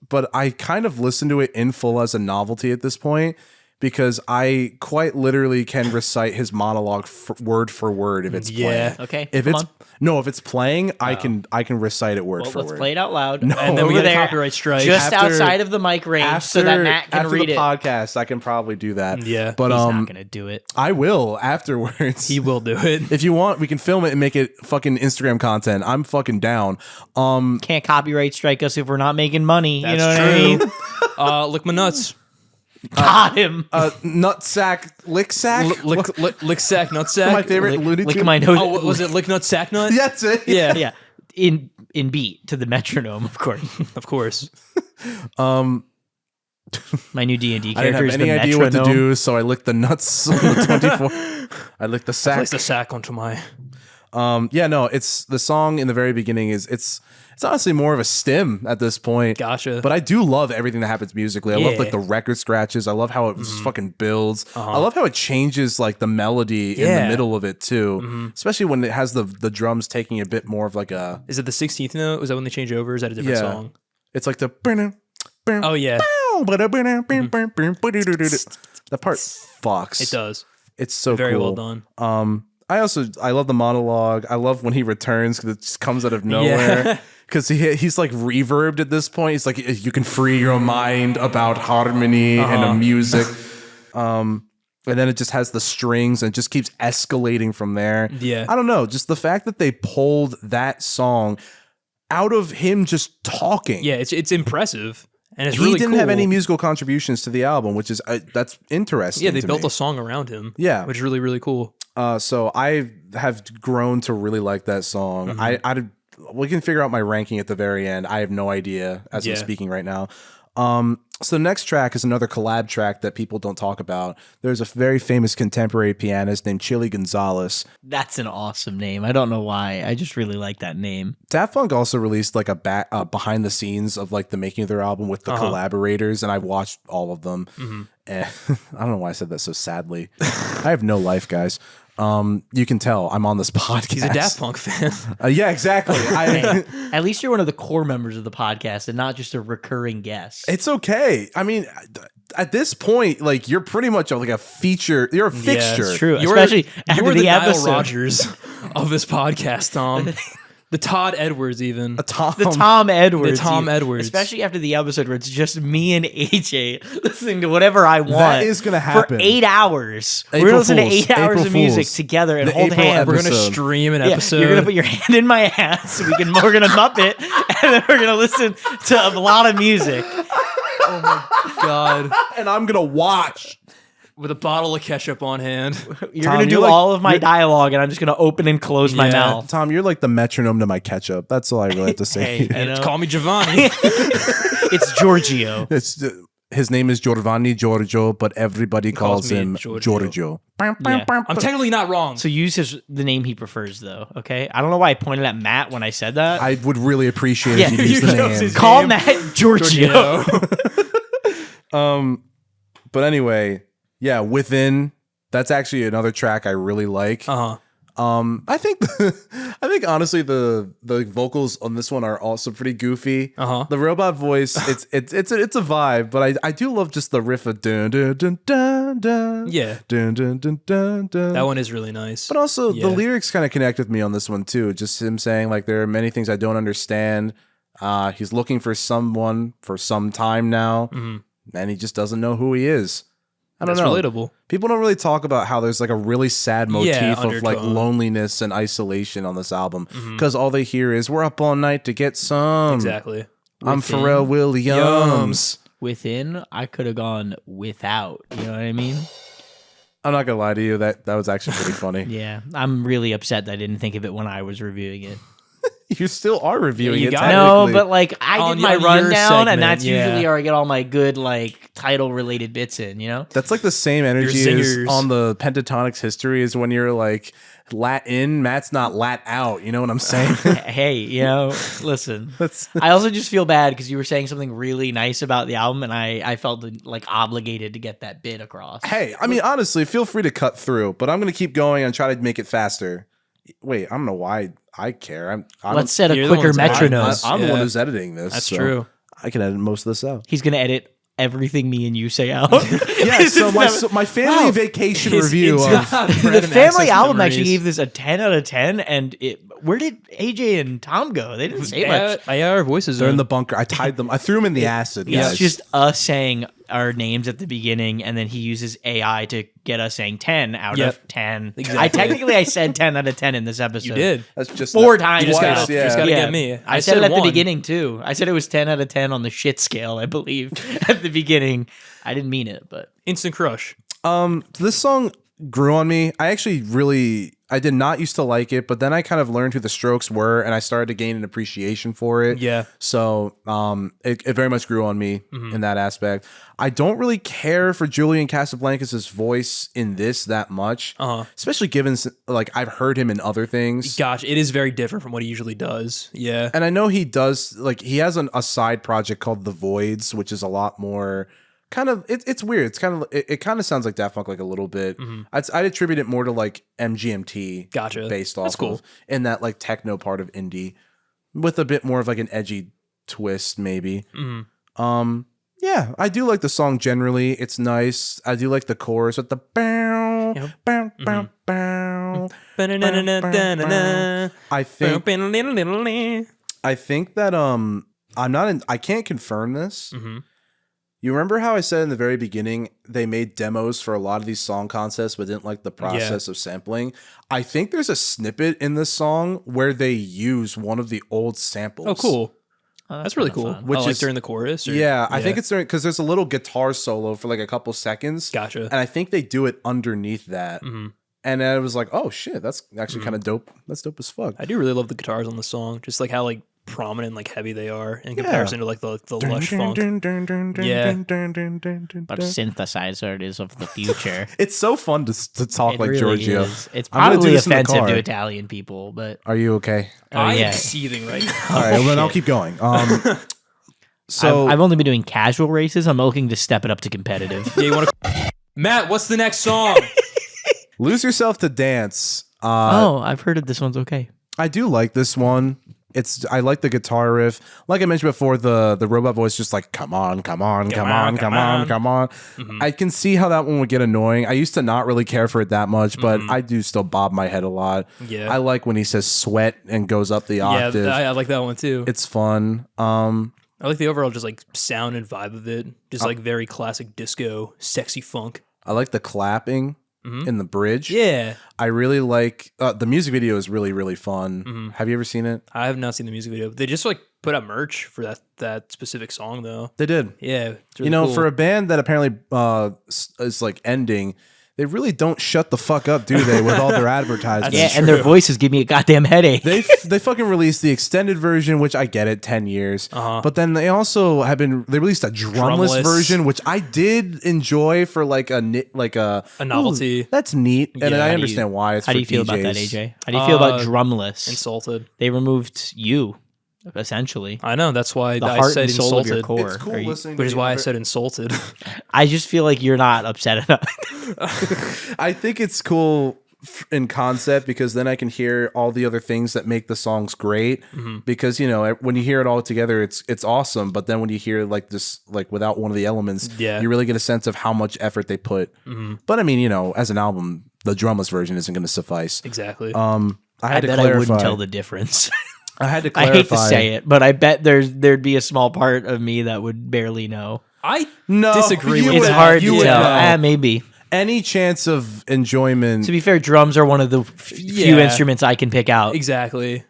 but I kind of listen to it in full as a novelty at this point, because I quite literally can recite his monologue word for word if it's playing. Okay. If come it's on. if it's playing, I can recite it word Well, for let's word. play it out loud. No. And then we Over get a there, copyright strike. just After- outside of the mic range, so that Matt can after read the it. podcast, I can probably do that. Yeah. but He's not gonna do it. I will afterwards. He will do it. If you want, we can film it and make it fucking Instagram content. I'm fucking down. Can't copyright strike us if we're not making money. That's you know what I true. mean? Lick my nuts. Got him. Nutsack, lick sack. Lick sack, nut sack. My favorite Looney Lick Tune. my nose. Oh, what was it? Lick nut sack nut? That's it. Yeah, Yeah. In beat to the metronome, of course. of course. My new D&D I didn't character have is any the idea what to metronome. do, so I licked the nuts on the 24. I licked the sack. Place the sack onto my. Yeah, no, it's the song in the very beginning is it's honestly more of a stim at this point. Gotcha. But I do love everything that happens musically. I love like Yeah. the record scratches. I love how it just fucking builds. I love how it changes like the melody in the Yeah. middle of it too. Especially when it has the drums taking a bit more of like a Is it the 16th note? Was that when they change over? Is that a different Yeah. song? it's like the Oh yeah, that part fucks. it does. It's so Very cool. well done. I love the monologue. I love when he returns because it just comes out of nowhere. Yeah. Because he's like reverbed at this point. He's like, you can free your mind about harmony and the music. And then it just has the strings and it just keeps escalating from there. Yeah. I don't know. Just the fact that they pulled that song out of him just talking. Yeah, it's impressive, and it's He really didn't cool. have any musical contributions to the album, which is that's interesting. Yeah, they to built me. a song around him. Yeah. which is really really cool. So I have grown to really like that song. We can figure out my ranking at the very end. I have no idea as I'm Yeah. speaking right now. So the next track is another collab track that people don't talk about. There's a very famous contemporary pianist named Chili Gonzalez. That's an awesome name. I don't know why. I just really like that name. Daft Punk also released like a behind the scenes of like the making of their album with the collaborators, and I watched all of them. And I don't know why I said that so sadly. I have no life, guys. You can tell I'm on this podcast. He's a Daft Punk fan. Yeah, exactly. At least you're one of the core members of the podcast and not just a recurring guest. It's okay. I mean, at this point, like you're pretty much like a feature. You're a fixture. It's true. You're- Especially after You're the Nile episode. Rodgers of this podcast, Tom. The Todd Edwards, even. Tom. The Tom Edwards. The Tom Edwards. Especially after the episode where it's just me and AJ listening to whatever I want. That is gonna happen. For 8 hours. We're April going to listen to Fools. 8 hours April of music Fools. together and The hold April hands. We're gonna episode. stream an Yeah, episode. you're gonna put your hand in my ass. We're gonna Muppet, and then we're gonna listen to a lot of music. God, And I'm gonna watch. with a bottle of ketchup on hand. You're Tom, gonna do you're like- all of my you're- dialogue, and I'm just gonna open and close my Yeah. mouth. Tom, you're like the metronome to my ketchup. That's all I really have to say. Hey, you know? Call me Giovanni. It's Giorgio. It's, his name is Giovanni Giorgio, but everybody calls me him Giorgio. Giorgio. Yeah. I'm technically not wrong. So use the name he prefers, though. Okay, I don't know why I pointed at Matt when I said that. I would really appreciate Yeah, if you use the you chose name. his- Call name. Matt Giorgio. But anyway, yeah, Within That's actually another track I really like. I think honestly the vocals on this one are also pretty goofy. The robot voice, it's a vibe, but I do love just the riff of dun dun dun dun dun. Yeah. Dun dun dun dun dun. That one is really nice. But also the lyrics kind of connect with me on this one too. Just him saying like there are many things I don't understand. He's looking for someone for some time now, and he just doesn't know who he is. I don't know. Relatable. People don't really talk about how there's like a really sad motif of like undertone. loneliness and isolation on this album because all they hear is "We're up all night to get some." Exactly. I'm Pharrell Williams. Within, I could have gone without. You know what I mean? I'm not gonna lie to you. That was actually pretty funny. Yeah, I'm really upset that I didn't think of it when I was reviewing it. You still are reviewing you it. got it. No, technically. but like I On did my your rundown, segment, and that's yeah. usually where I get all my good like title related bits in. You know? That's like the same energy as zingers. on the Pentatonics history as when you're like lat in, Matt's not lat out. You know what I'm saying? Hey, you know, listen. I also just feel bad because you were saying something really nice about the album, and I felt like obligated to get that bit across. Hey, I mean, honestly, feel free to cut through, but I'm gonna keep going and try to make it faster. Wait, I don't know why I care. Let's set a You're the quicker ones that- metronome. I'm the one Yeah. who's editing this. That's so true. I can edit most of this out. He's gonna edit everything me and you say out. Yeah, so my family vacation His review entire of bread The and family access album memories. actually gave this a 10 out of 10, and where did AJ and Tom go? They didn't say much. our voices they're are in the bunker. I tied them. I threw them in the acid. It's guys. just us saying our names at the beginning, and then he uses AI to get us saying 10 out Yep. of 10. Exactly. I said 10 out of 10 in this episode. You did. That's just 4 times. You just now. gotta, you just gotta Yeah. get me. I said it at the one. beginning too. I said it was 10 out of 10 on the shit scale, I believe, at the beginning. I didn't mean it, but Instant crush. This song grew on me. I did not used to like it, but then I kind of learned who the Strokes were, and I started to gain an appreciation for it. Yeah. So it very much grew on me in that aspect. I don't really care for Julian Casablancas' voice in this that much, especially given like I've heard him in other things. Gosh, it is very different from what he usually does. Yeah. And I know he does, like, he has a side project called The Voids, which is a lot more kind of, it's weird. It's kind of, it kind of sounds like Daft Punk, like a little bit. I'd attribute it more to like MGMT. Gotcha. Based off That's cool. of, in that like techno part of indie with a bit more of like an edgy twist, maybe. Yeah, I do like the song generally. It's nice. I do like the chorus with the bow, bow, bow, bow. I think that I can't confirm this. You remember how I said in the very beginning they made demos for a lot of these song contests but didn't like the process of sampling? I think there's a snippet in this song where they use one of the old samples. Oh, cool. That's really cool. fun. Which Like is during the chorus? Or? Yeah, I think it's during, because there's a little guitar solo for like a couple seconds. Gotcha. And I think they do it underneath that. And I was like, oh shit, that's actually kind of dope. That's dope as fuck. I do really love the guitars on the song. Just like how like prominent and like heavy they are in comparison to like the lush funk. Yeah. but synthesizer is of the future. It's so fun to talk It like really Giorgio. is. It's I'm gonna do probably this in the offensive to car. Italian people, but Are you okay? I yeah. am seething right now. All right, well, then I'll keep going. So I've only been doing casual races. I'm looking to step it up to competitive. Yeah, you want to? Matt, what's the next song? Lose Yourself to Dance. I've heard it. This one's okay. I do like this one. I like the guitar riff. Like I mentioned before, the robot voice just like, come on, come on, come on, come on, come on. I can see how that one would get annoying. I used to not really care for it that much, but I do still bob my head a lot. Yeah. I like when he says sweat and goes up the octave. Yeah, I like that one too. It's fun. I like the overall just like sound and vibe of it. Just like very classic disco, sexy funk. I like the clapping in the bridge. Yeah. I really like the music video is really, really fun. Have you ever seen it? I have not seen the music video. They just like put out merch for that specific song though. They did. Yeah. It's really You know, cool. for a band that apparently is like ending, they really don't shut the fuck up, do they? With all their advertisements. Yeah, and their voices give me a goddamn headache. They fucking released the extended version, which I get it, 10 years. But then they also they released a drumless version, which I did enjoy for like a novelty. Ooh, that's neat, and Yeah. I understand why. It's How for do you feel about that, DJs. AJ? How do you feel about drumless? Insulted. They removed you. essentially. I know. That's why The I heart said and soul of your insulted. core. It's cool Are you- listening. Which is to why I the said insulted. I just feel like you're not upset enough. I think it's cool in concept because then I can hear all the other things that make the songs great. Because when you hear it all together, it's awesome. But then when you hear like this, like without one of the elements, Yeah. you really get a sense of how much effort they put. But I mean, as an album, the drumless version isn't going to suffice. Exactly. I had I to bet clarify. I wouldn't tell the difference. I had to I clarify. hate to say it, but I bet there'd be a small part of me that would barely know. I No, disagree you with It's that. hard you to would tell. know. Maybe. Any chance of enjoyment? To be fair, drums are one of the few Yeah. instruments I can pick out. Exactly.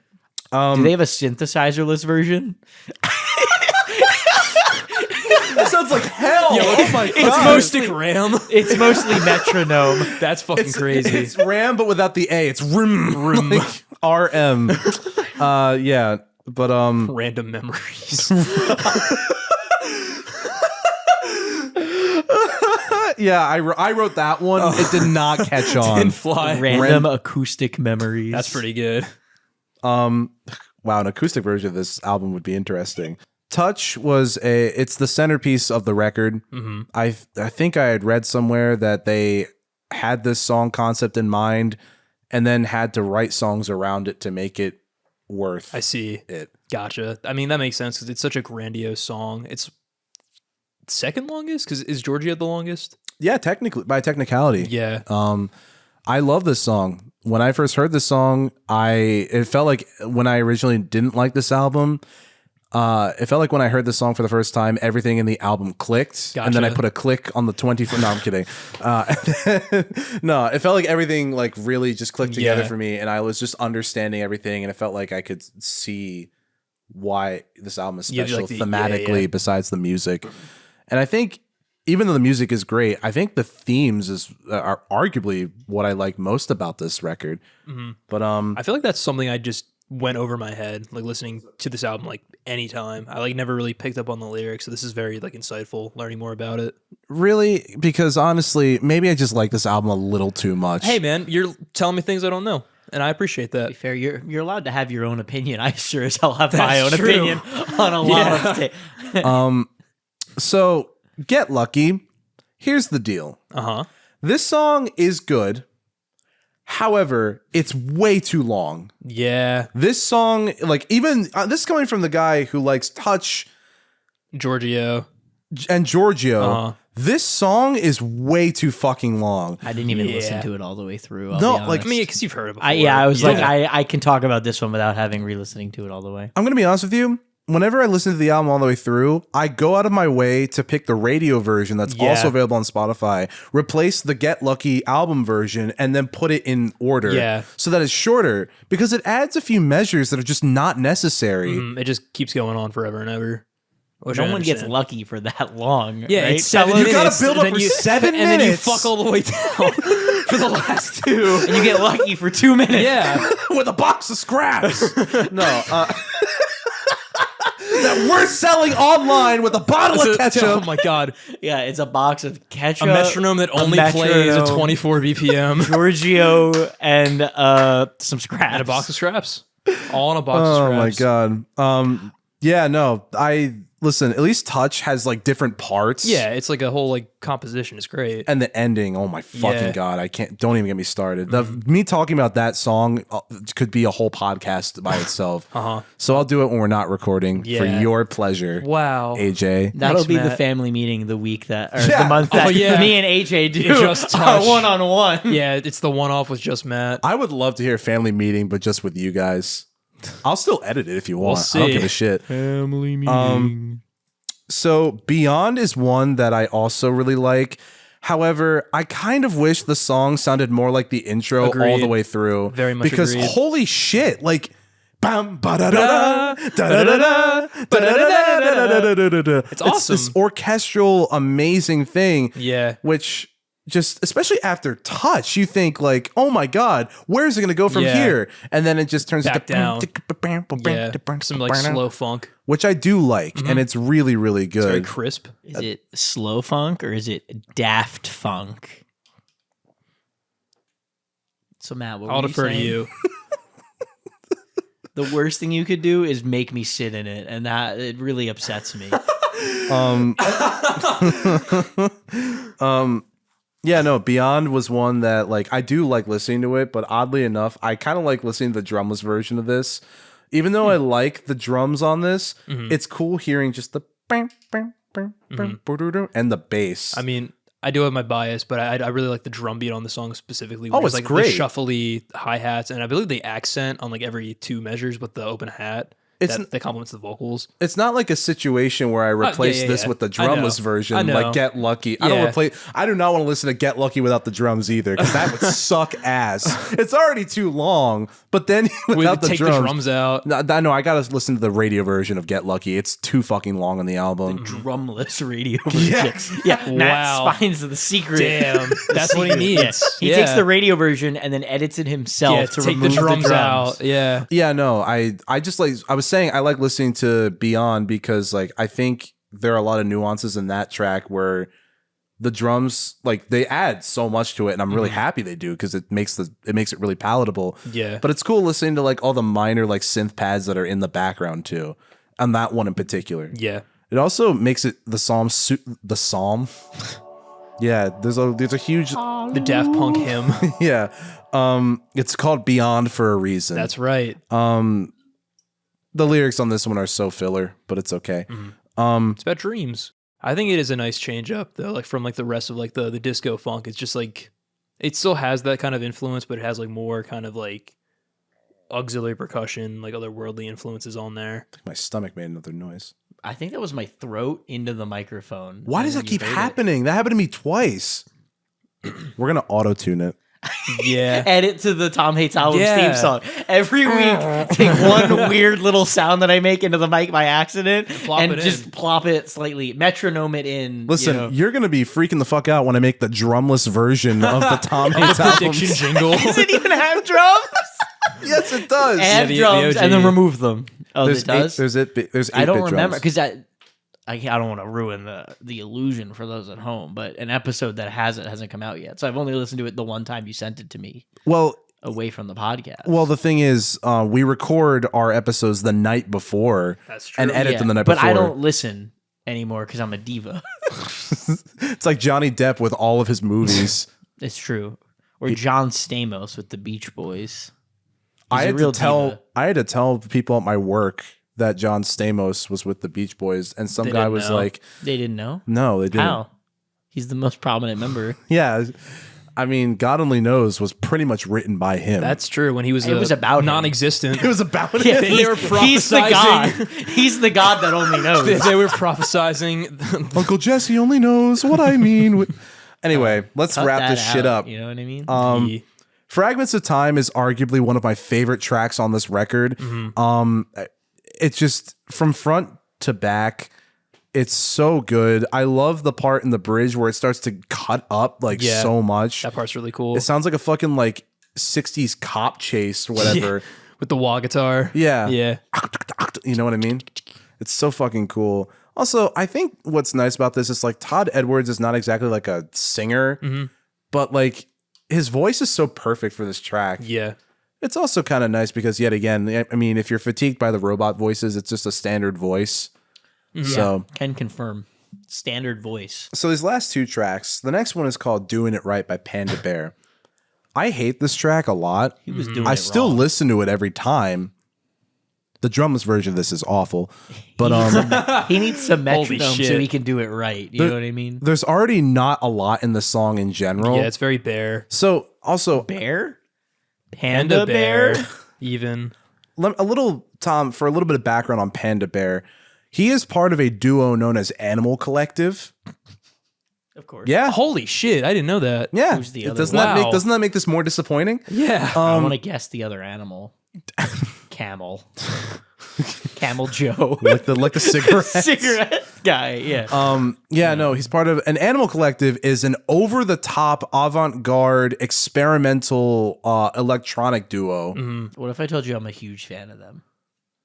Do they have a synthesizer-less version? That sounds like hell. Yo, oh my it's god! mostly RAM. It's mostly metronome. That's fucking crazy. It's RAM, but without the A. It's rim, like RM. Yeah, but Random memories. yeah, I wrote that one. It did not catch on. Didn't fly. Random acoustic memories. That's pretty good. Wow, an acoustic version of this album would be interesting. Touch it's the centerpiece of the record. I think I had read somewhere that they had this song concept in mind and then had to write songs around it to make it worth I see. it. Gotcha. I mean, that makes sense because it's such a grandiose song. It's second longest because is Georgia the longest? Yeah, technically, by technicality. Yeah. I love this song. When I first heard this song, it felt like when I originally didn't like this album, it felt like when I heard this song for the first time, everything in the album clicked, and then I Gotcha. put a click on the 20. No, I'm kidding. No, it felt like everything like really just clicked together Yeah. for me, and I was just understanding everything, and it felt like I could see why this album is Yeah, special like thematically, yeah. besides the music. And I think even though the music is great, I think the themes are arguably what I like most about this record. But I feel like that's something I just went over my head, like listening to this album like anytime. I like never really picked up on the lyrics, so this is very like insightful learning more about it. really, because honestly, maybe I just like this album a little too much. Hey man, you're telling me things I don't know, and I appreciate To that. be fair, you're allowed to have your own opinion. I sure as hell have my That's own true. opinion on a lot of things. So, Get Lucky. Here's the deal. Uh-huh. This song is good. However, it's way too long. Yeah. This song, like even this is coming from the guy who likes Touch Giorgio. and Giorgio. Uh-huh. This song is way too fucking long. I didn't even listen Yeah. to it all the way through. I'll No, be like, honest. I mean, because you've heard it before. I was like, Yeah. I can talk about this one without having re-listening to it all the way. I'm gonna be honest with you. Whenever I listen to the album all the way through, I go out of my way to pick the radio version that's Yeah. also available on Spotify, replace the Get Lucky album version, and then put it in order Yeah. so that it's shorter because it adds a few measures that are just not necessary. It just keeps going on forever and ever. Which No I one gets understand. lucky for that long. Yeah, right? it's 7 You minutes. gotta build up and for then 7 and then you minutes. fuck all the way down for the last two. And you get lucky for 2 minutes. Yeah. With a box of scraps. No. That we're selling online with a bottle of Oh ketchup. my god. Yeah, it's a box of ketchup. A metronome that only plays at 24 BPM. Giorgio and some scraps. And a box of scraps. All in a box of Oh scraps. my god. Yeah, no. Listen, at least Touch has like different parts. Yeah, it's like a whole like composition. It's great. And the ending, oh my fucking Yeah. god, don't even get me started. Me talking about that song could be a whole podcast by itself. So I'll do it when we're not recording for Yeah. your pleasure. Wow. AJ. That'll Thanks, be the Matt. family meeting the week that, or Yeah. the month Oh, that yeah. me and AJ do Just Touch. one-on-one. Yeah, it's the one off with just Matt. I would love to hear a family meeting, but just with you guys. I'll still edit it if you want. We'll I don't see. give a shit. Family meeting. So Beyond is one that I also really like. However, I kind of wish the song sounded more like the intro all Agreed. the way through. Very much because agreed. holy shit, like bam ba-da-da-da, da-da-da-da, da-da-da-da-da-da-da-da-da. It's awesome. this orchestral amazing thing. Yeah. Which just, especially after Touch, you think like, oh my god, where is it going to go from Yeah. here? And then it just turns Back into down. Yeah. Some like slow funk. which I do like, and it's really, really It's very good. crisp. Is it slow funk or is it Daft Funk? So Matt, what I'll were defer to saying? you. The worst thing you could do is make me sit in it, and that it really upsets me. Yeah, no, Beyond was one that like I do like listening to it, but oddly enough, I kind of like listening to the drumless version of this. Even though I like the drums on this, it's cool hearing just the bang, bang, bang, bang, and the bass. I mean, I do have my bias, but I really like the drum beat on the song specifically. Oh, where it's like great. The shuffly hi-hats, and I believe they accent on like every 2 measures with the open hat. That complements the vocals. It's not like a situation where I replace this with the drumless I version, know. like Get Lucky. I do not want to listen to Get Lucky without the drums either, because that would suck ass. It's already too long, but then without the take drums, the drums out. No, I gotta listen to the radio version of Get Lucky. It's too fucking long on the album. Drumless radio version. Yeah. Wow. Matt Spine's the secret. Damn, that's what he needs. He takes the radio version and then edits it himself to take remove the drums out. Yeah. Yeah, no, I just like I was saying I like listening to Beyond because like I think there are a lot of nuances in that track where the drums like they add so much to it, and I'm really happy they do because it makes it really palatable. Yeah. But it's cool listening to like all the minor like synth pads that are in the background too, and that one in particular. Yeah. It also makes it the psalm. Yeah, there's a huge The Daft Punk hymn. yeah. It's called Beyond for a reason. That's right. The lyrics on this one are so filler, but it's okay. It's about dreams. I think it is a nice change up though, like from like the rest of like the disco funk. It's just like it still has that kind of influence, but it has like more kind of like auxiliary percussion, like other worldly influences on there. My stomach made another noise. I think that was my throat into the microphone. Why does that keep happening? That happened to me twice. We're gonna auto tune it. Yeah. Edit to the Tom Hates Albums Yeah. theme song. Every week, take one weird little sound that I make into the mic by accident and just plop it slightly, metronome it in. Listen, you're gonna be freaking the fuck out when I make the drumless version of the Tom Hates Prediction Albums. jingle. Does it even have drums? Yes, it does. Add the drums OG. and then remove them. Oh, it does? There's 8-bit I don't remember drums. because I don't want to ruin the illusion for those at home, but an episode that hasn't come out yet. So I've only listened to it the one time you sent it to me Well, away from the podcast. well, the thing is, we record our episodes the night before That's true. and edit them the night but before. I don't listen anymore because I'm a diva. It's like Johnny Depp with all of his movies. It's true. Or John Stamos with the Beach Boys. I a had real to tell diva. I had to tell people at my work that John Stamos was with the Beach Boys, and some They guy didn't was know. like, They didn't know? "No, they didn't." How? He's the most prominent member. Yeah, I mean, God Only Knows was pretty much written by him. That's true. When he was It was about him. non-existent. it was about Yeah, him. They were he's the god. prophesizing. He's the god that only knows. They were prophesizing. Uncle Jesse only knows what I mean. Anyway, let's Cut wrap that this shit out, up. You know what I mean? Fragments of Time is arguably one of my favorite tracks on this record. It's just from front to back, it's so good. I love the part in the bridge where it starts to cut up like Yeah. so much. That part's really cool. It sounds like a fucking like 60s cop chase or whatever. With the wah guitar. Yeah. Yeah. You know what I mean? It's so fucking cool. Also, I think what's nice about this is like Todd Edwards is not exactly like a singer, but like his voice is so perfect for this track. Yeah. It's also kind of nice because yet again, I mean, if you're fatigued by the robot voices, it's just a standard voice. So, Can confirm. Standard voice. so these last 2 tracks, the next one is called Doing It Right by Panda Bear. I hate this track a lot. He was doing I it still wrong. listen to it every time. The drumless version of this is awful, but He needs some Holy metronome so shit. he can do it right. You know what I mean? there's already not a lot in the song in general. Yeah, it's very bare. So also Bear? Panda bear. Even. a little Tom for a little bit of background on Panda Bear. He is part of a duo known as Animal Collective. Of course. Yeah, Holy shit. I didn't know that. yeah. Who's the other Doesn't one? that make Wow. doesn't that make this more disappointing? Yeah. I want to guess the other animal. Camel. Camel Joe. Like the cigarette. Cigarette guy, yeah. Yeah, no, he's part of an Animal Collective is an over-the-top avant-garde experimental electronic duo. What if I told you I'm a huge fan of them?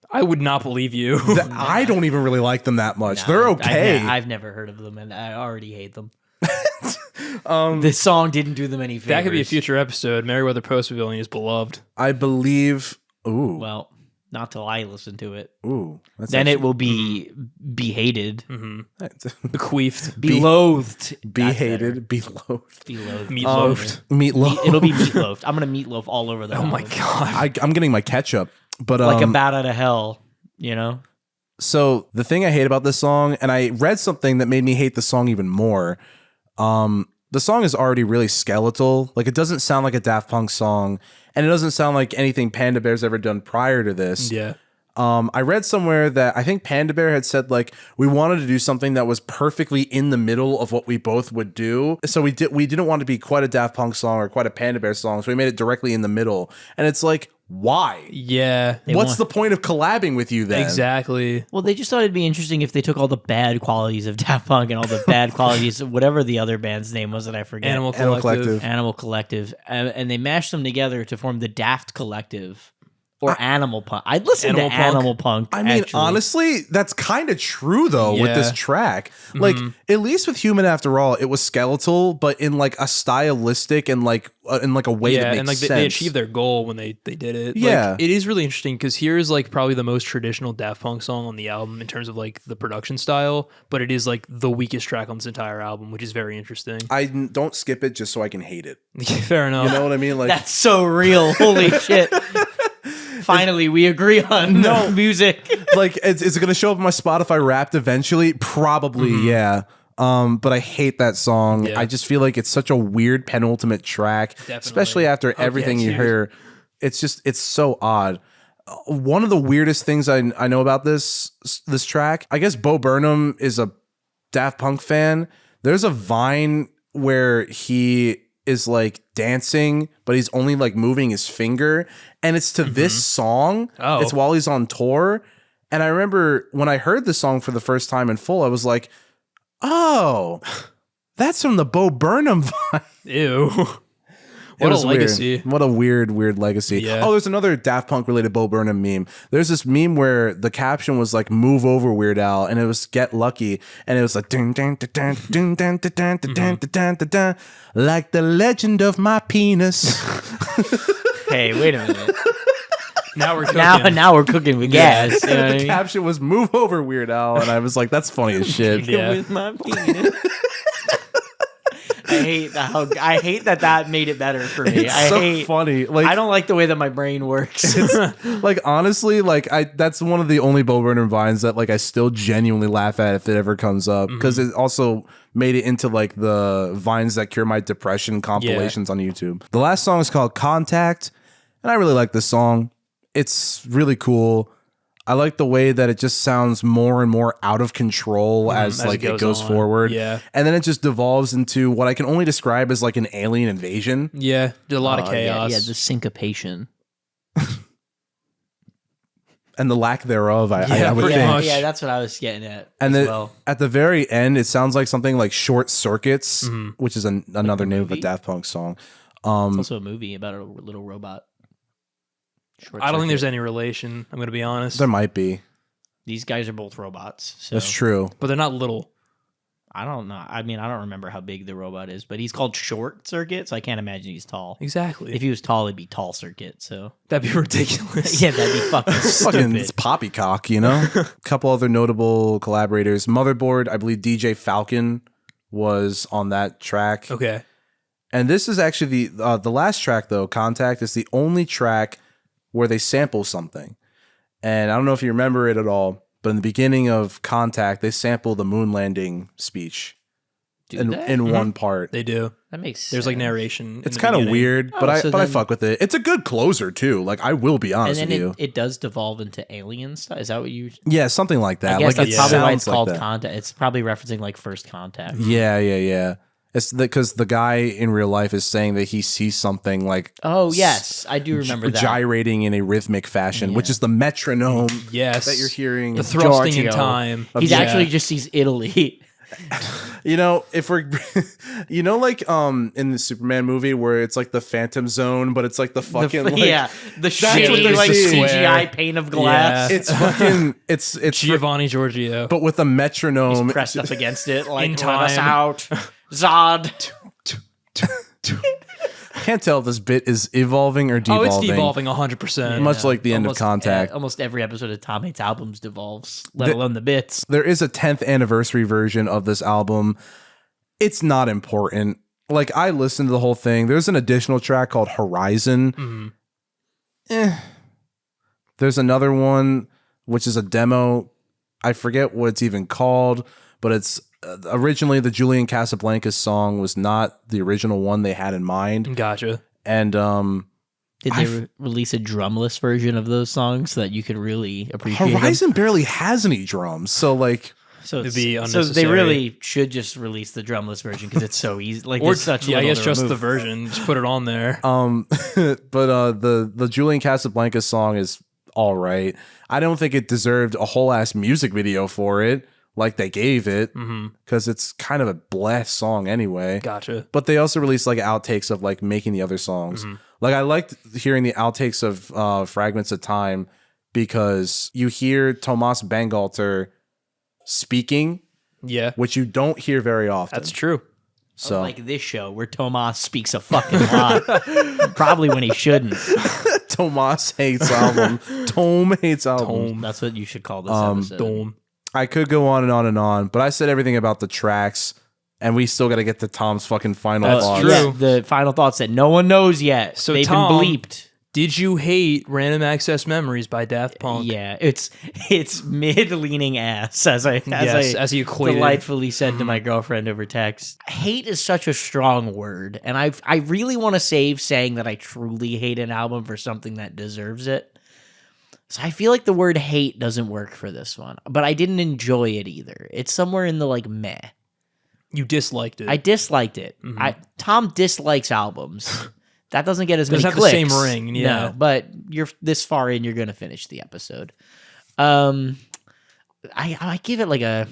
I would not believe you. That I don't even really like them that much. They're okay. I've never heard of them, and I already hate them. This song didn't do them any favors. That could be a future episode. Meriwether Post Pavilion is beloved. I believe. Ooh, Well, Not till I listen to it. Ooh, that's Then it actually- will be hated, Bequeathed. be loathed, be That's hated, be loathed. be loathed. Meatloafed. Meatloaf. It'll be meatloafed. I'm gonna meatloaf all over that. Oh my god. I'm getting my ketchup, but Like a bat out of hell, you know. So the thing I hate about this song, and I read something that made me hate the song even more. The song is already really skeletal. Like, it doesn't sound like a Daft Punk song, and it doesn't sound like anything Panda Bear's ever done prior to this. Yeah. I read somewhere that I think Panda Bear had said, like, we wanted to do something that was perfectly in the middle of what we both would do. So we didn't want to be quite a Daft Punk song or quite a Panda Bear song. So we made it directly in the middle. And it's like, why? Yeah. What's the point of collabing with you then? Exactly. Well, they just thought it'd be interesting if they took all the bad qualities of Daft Punk and all the bad qualities of whatever the other band's name was that I forget. Animal Animal Collective. Collective. Animal Collective, and they mashed them together to form the Daft Collective. Or Animal Punk. I'd listen Animal to Punk? Animal Punk. I mean, actually. honestly, that's kind of true though with this Yeah. track. Like, at least with Human After All, it was skeletal, but in like a stylistic and like in like a way that Yeah, makes and like sense. they achieved their goal when they did it. Yeah. Like, it is really interesting because here's like probably the most traditional Daft Punk song on the album in terms of like the production style, but it is like the weakest track on this entire album, which is very interesting. Don't skip it just so I can hate it. Fair enough. You know what I mean? Like, That's so real. Holy shit. Finally, we agree on music. like is it going to show up on my Spotify Wrapped eventually? Probably, yeah. But I hate that song. Yeah. I just feel like it's such a weird penultimate track, especially after everything you dude. hear. It's so odd. One of the weirdest things I know about this track, I guess Bo Burnham is a Daft Punk fan. There's a Vine where he is like dancing, but he's only like moving his finger, and it's to this song. Oh. It's while he's on tour. And I remember when I heard the song for the first time in full, I was like, oh, that's from the Bo Burnham Vine. Ew. It What a was weird. legacy. What a weird legacy. Yeah. Oh, there's another Daft Punk related Bo Burnham meme. There's this meme where the caption was like "Move over, Weird Al," and it was "Get Lucky," and it was like dun, dun, dun, dun, dun, dun, dun, dun, dun, dun, dun, dun, dun, like the legend of my penis. Hey, wait a minute. Now we're cooking. Now we're cooking with gas. You know what I The mean? caption was "Move over, Weird Al," and I was like, "That's funny as shit." Yeah. With my penis. I hate that made it better for me. It's I so hate funny. Like, I don't like the way that my brain works. like honestly, like that's one of the only Bo Burnham vines that like I still genuinely laugh at if it ever comes up, because it also made it into like the Vines That Cure My Depression compilations on YouTube. The last song is called Contact, and I really like this song. It's really cool. I like the way that it just sounds more and more out of control as like it goes on. forward. Yeah. And then it just devolves into what I can only describe as like an alien invasion. Yeah. There's a lot of chaos. Yeah, the syncopation. And the lack thereof, I Yeah, would pretty think. much. Yeah, that's what I was getting at. And as then well. at the very end, it sounds like something like Short Circuits, which is another name of a movie? Daft Punk song. It's also a movie about a little robot. Short I don't think there's Circuit. any relation. I'm going to be honest. There might be. These guys are both robots. So That's true. But they're not little. I don't know. I mean, I don't remember how big the robot is, but he's called Short Circuit, so I can't imagine he's tall. Exactly. If he was tall, it'd be Tall Circuit. So That'd be ridiculous. yeah, that'd be fucking Fucking stupid. it's poppycock, you know? A couple other notable collaborators. Motherboard, I believe DJ Falcon was on that track. Okay. And this is actually the last track, though, Contact, is the only track where they sample something. And I don't know if you remember it at all, but in the beginning of Contact, they sample the moon landing speech in one part. They do. That makes There's like sense. narration. in It's the kind of beginning. weird, but so I then- fuck with it. It's a good closer, too. Like, I will be And honest then with you. it does devolve into alien stuff. Is that what you? Yeah, something like that. I guess Like, that's it probably why sounds it's like called that. Contact. It's probably referencing like First Contact. Yeah. It's because the guy in real life is saying that he sees something like Oh yes, I do remember that. gyrating in a rhythmic fashion, which Yeah. is the metronome Yes. that you're hearing. The thrusting in Giorgio. time. He's Yeah. actually just sees Italy. You know, if we're, you know, like in the Superman movie where it's like the Phantom Zone, but it's like the fucking like, yeah, the what shitty they're like seeing. CGI pane of glass. it's fucking it's Giovanni Giorgio. but with a metronome. pressed up against it like In let us time. out. Zod. can't tell if this bit is evolving or devolving. Oh, it's devolving 100%. Much like the end of Almost- Contact. almost every episode of Tom Hates Albums devolves, let alone the bits. There is a 10th anniversary version of this album. It's not important. Like, I listened to the whole thing. There's an additional track called Horizon. There's another one, which is a demo. I forget what it's even called, but it's originally the Julian Casablancas song was not the original one they had in mind. Gotcha. And Did they release a drumless version of those songs so that you could really appreciate Horizon barely has any drums, so like, So, It'd be so unnecessary. they really should just release the drumless version because it's so easy. Like, Or it's such I little guess to just remove. the version. Just put it on there. but the Julian Casablancas song is all right. I don't think it deserved a whole ass music video for it, like they gave it, because it's kind of a blast song anyway. Gotcha. But they also released like outtakes of like making the other songs. Like I liked hearing the outtakes of Fragments of Time because you hear Tomas Bangalter speaking, Yeah, which you don't hear very often. that's true. So Like this show where Tomas speaks a fucking lot, probably when he shouldn't. Tomas hates album. Tom hates album. That's what you should call this episode. Dome. I could go on and on and on, but I said everything about the tracks, and we still got to get to Tom's fucking final That's thoughts. true. Yeah, the final thoughts that no one knows yet. So, They've Tom, been bleeped. Did you hate Random Access Memories by Daft Punk? Yeah, it's mid leaning ass as I As you equated. delightfully said to my girlfriend over text. Hate is such a strong word, and I really want to save saying that I truly hate an album for something that deserves it. So I feel like the word hate doesn't work for this one, but I didn't enjoy it either. It's somewhere in the like meh. You disliked it. I disliked it. Tom dislikes albums. That doesn't get as many Doesn't have clicks. the same ring, yeah. No, but you're this far in, you're gonna finish the episode. I give it like a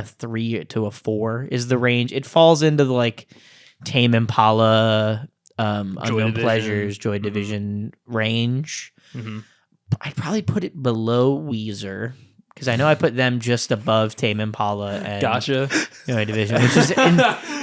3 to a 4 is the range. It falls into the like Tame Impala, Unknown Division. Pleasures, Joy Division range. I'd probably put it below Weezer because I know I put them just above Tame Impala and Gotcha. Joy Division, which is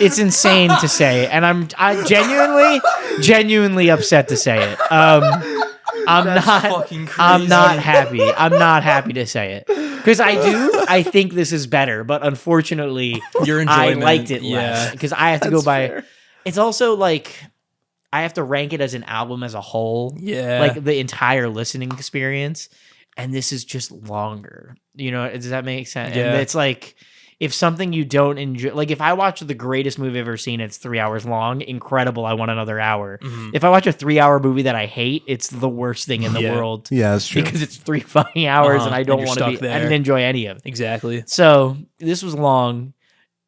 it's insane to say, and I'm genuinely upset to say it. I'm fucking crazy. I'm not happy. I'm not happy to say it because I think this is better, but unfortunately, Your I enjoyment. liked it Yeah. less because I have to go by. It's also like I have to rank it as an album as a whole. Yeah. Like the entire listening experience. And this is just longer. You know, does that make sense? Yeah. And it's like if something you don't enjoy, like if I watch the greatest movie I've ever seen, it's 3 hours long. Incredible. I want another hour. If I watch a 3 hour movie that I hate, it's the worst thing in the Yeah. world. Yeah, that's true. Because it's 3 fucking hours and I don't you're want to stuck be, there. I didn't enjoy any of it. Exactly. So this was long.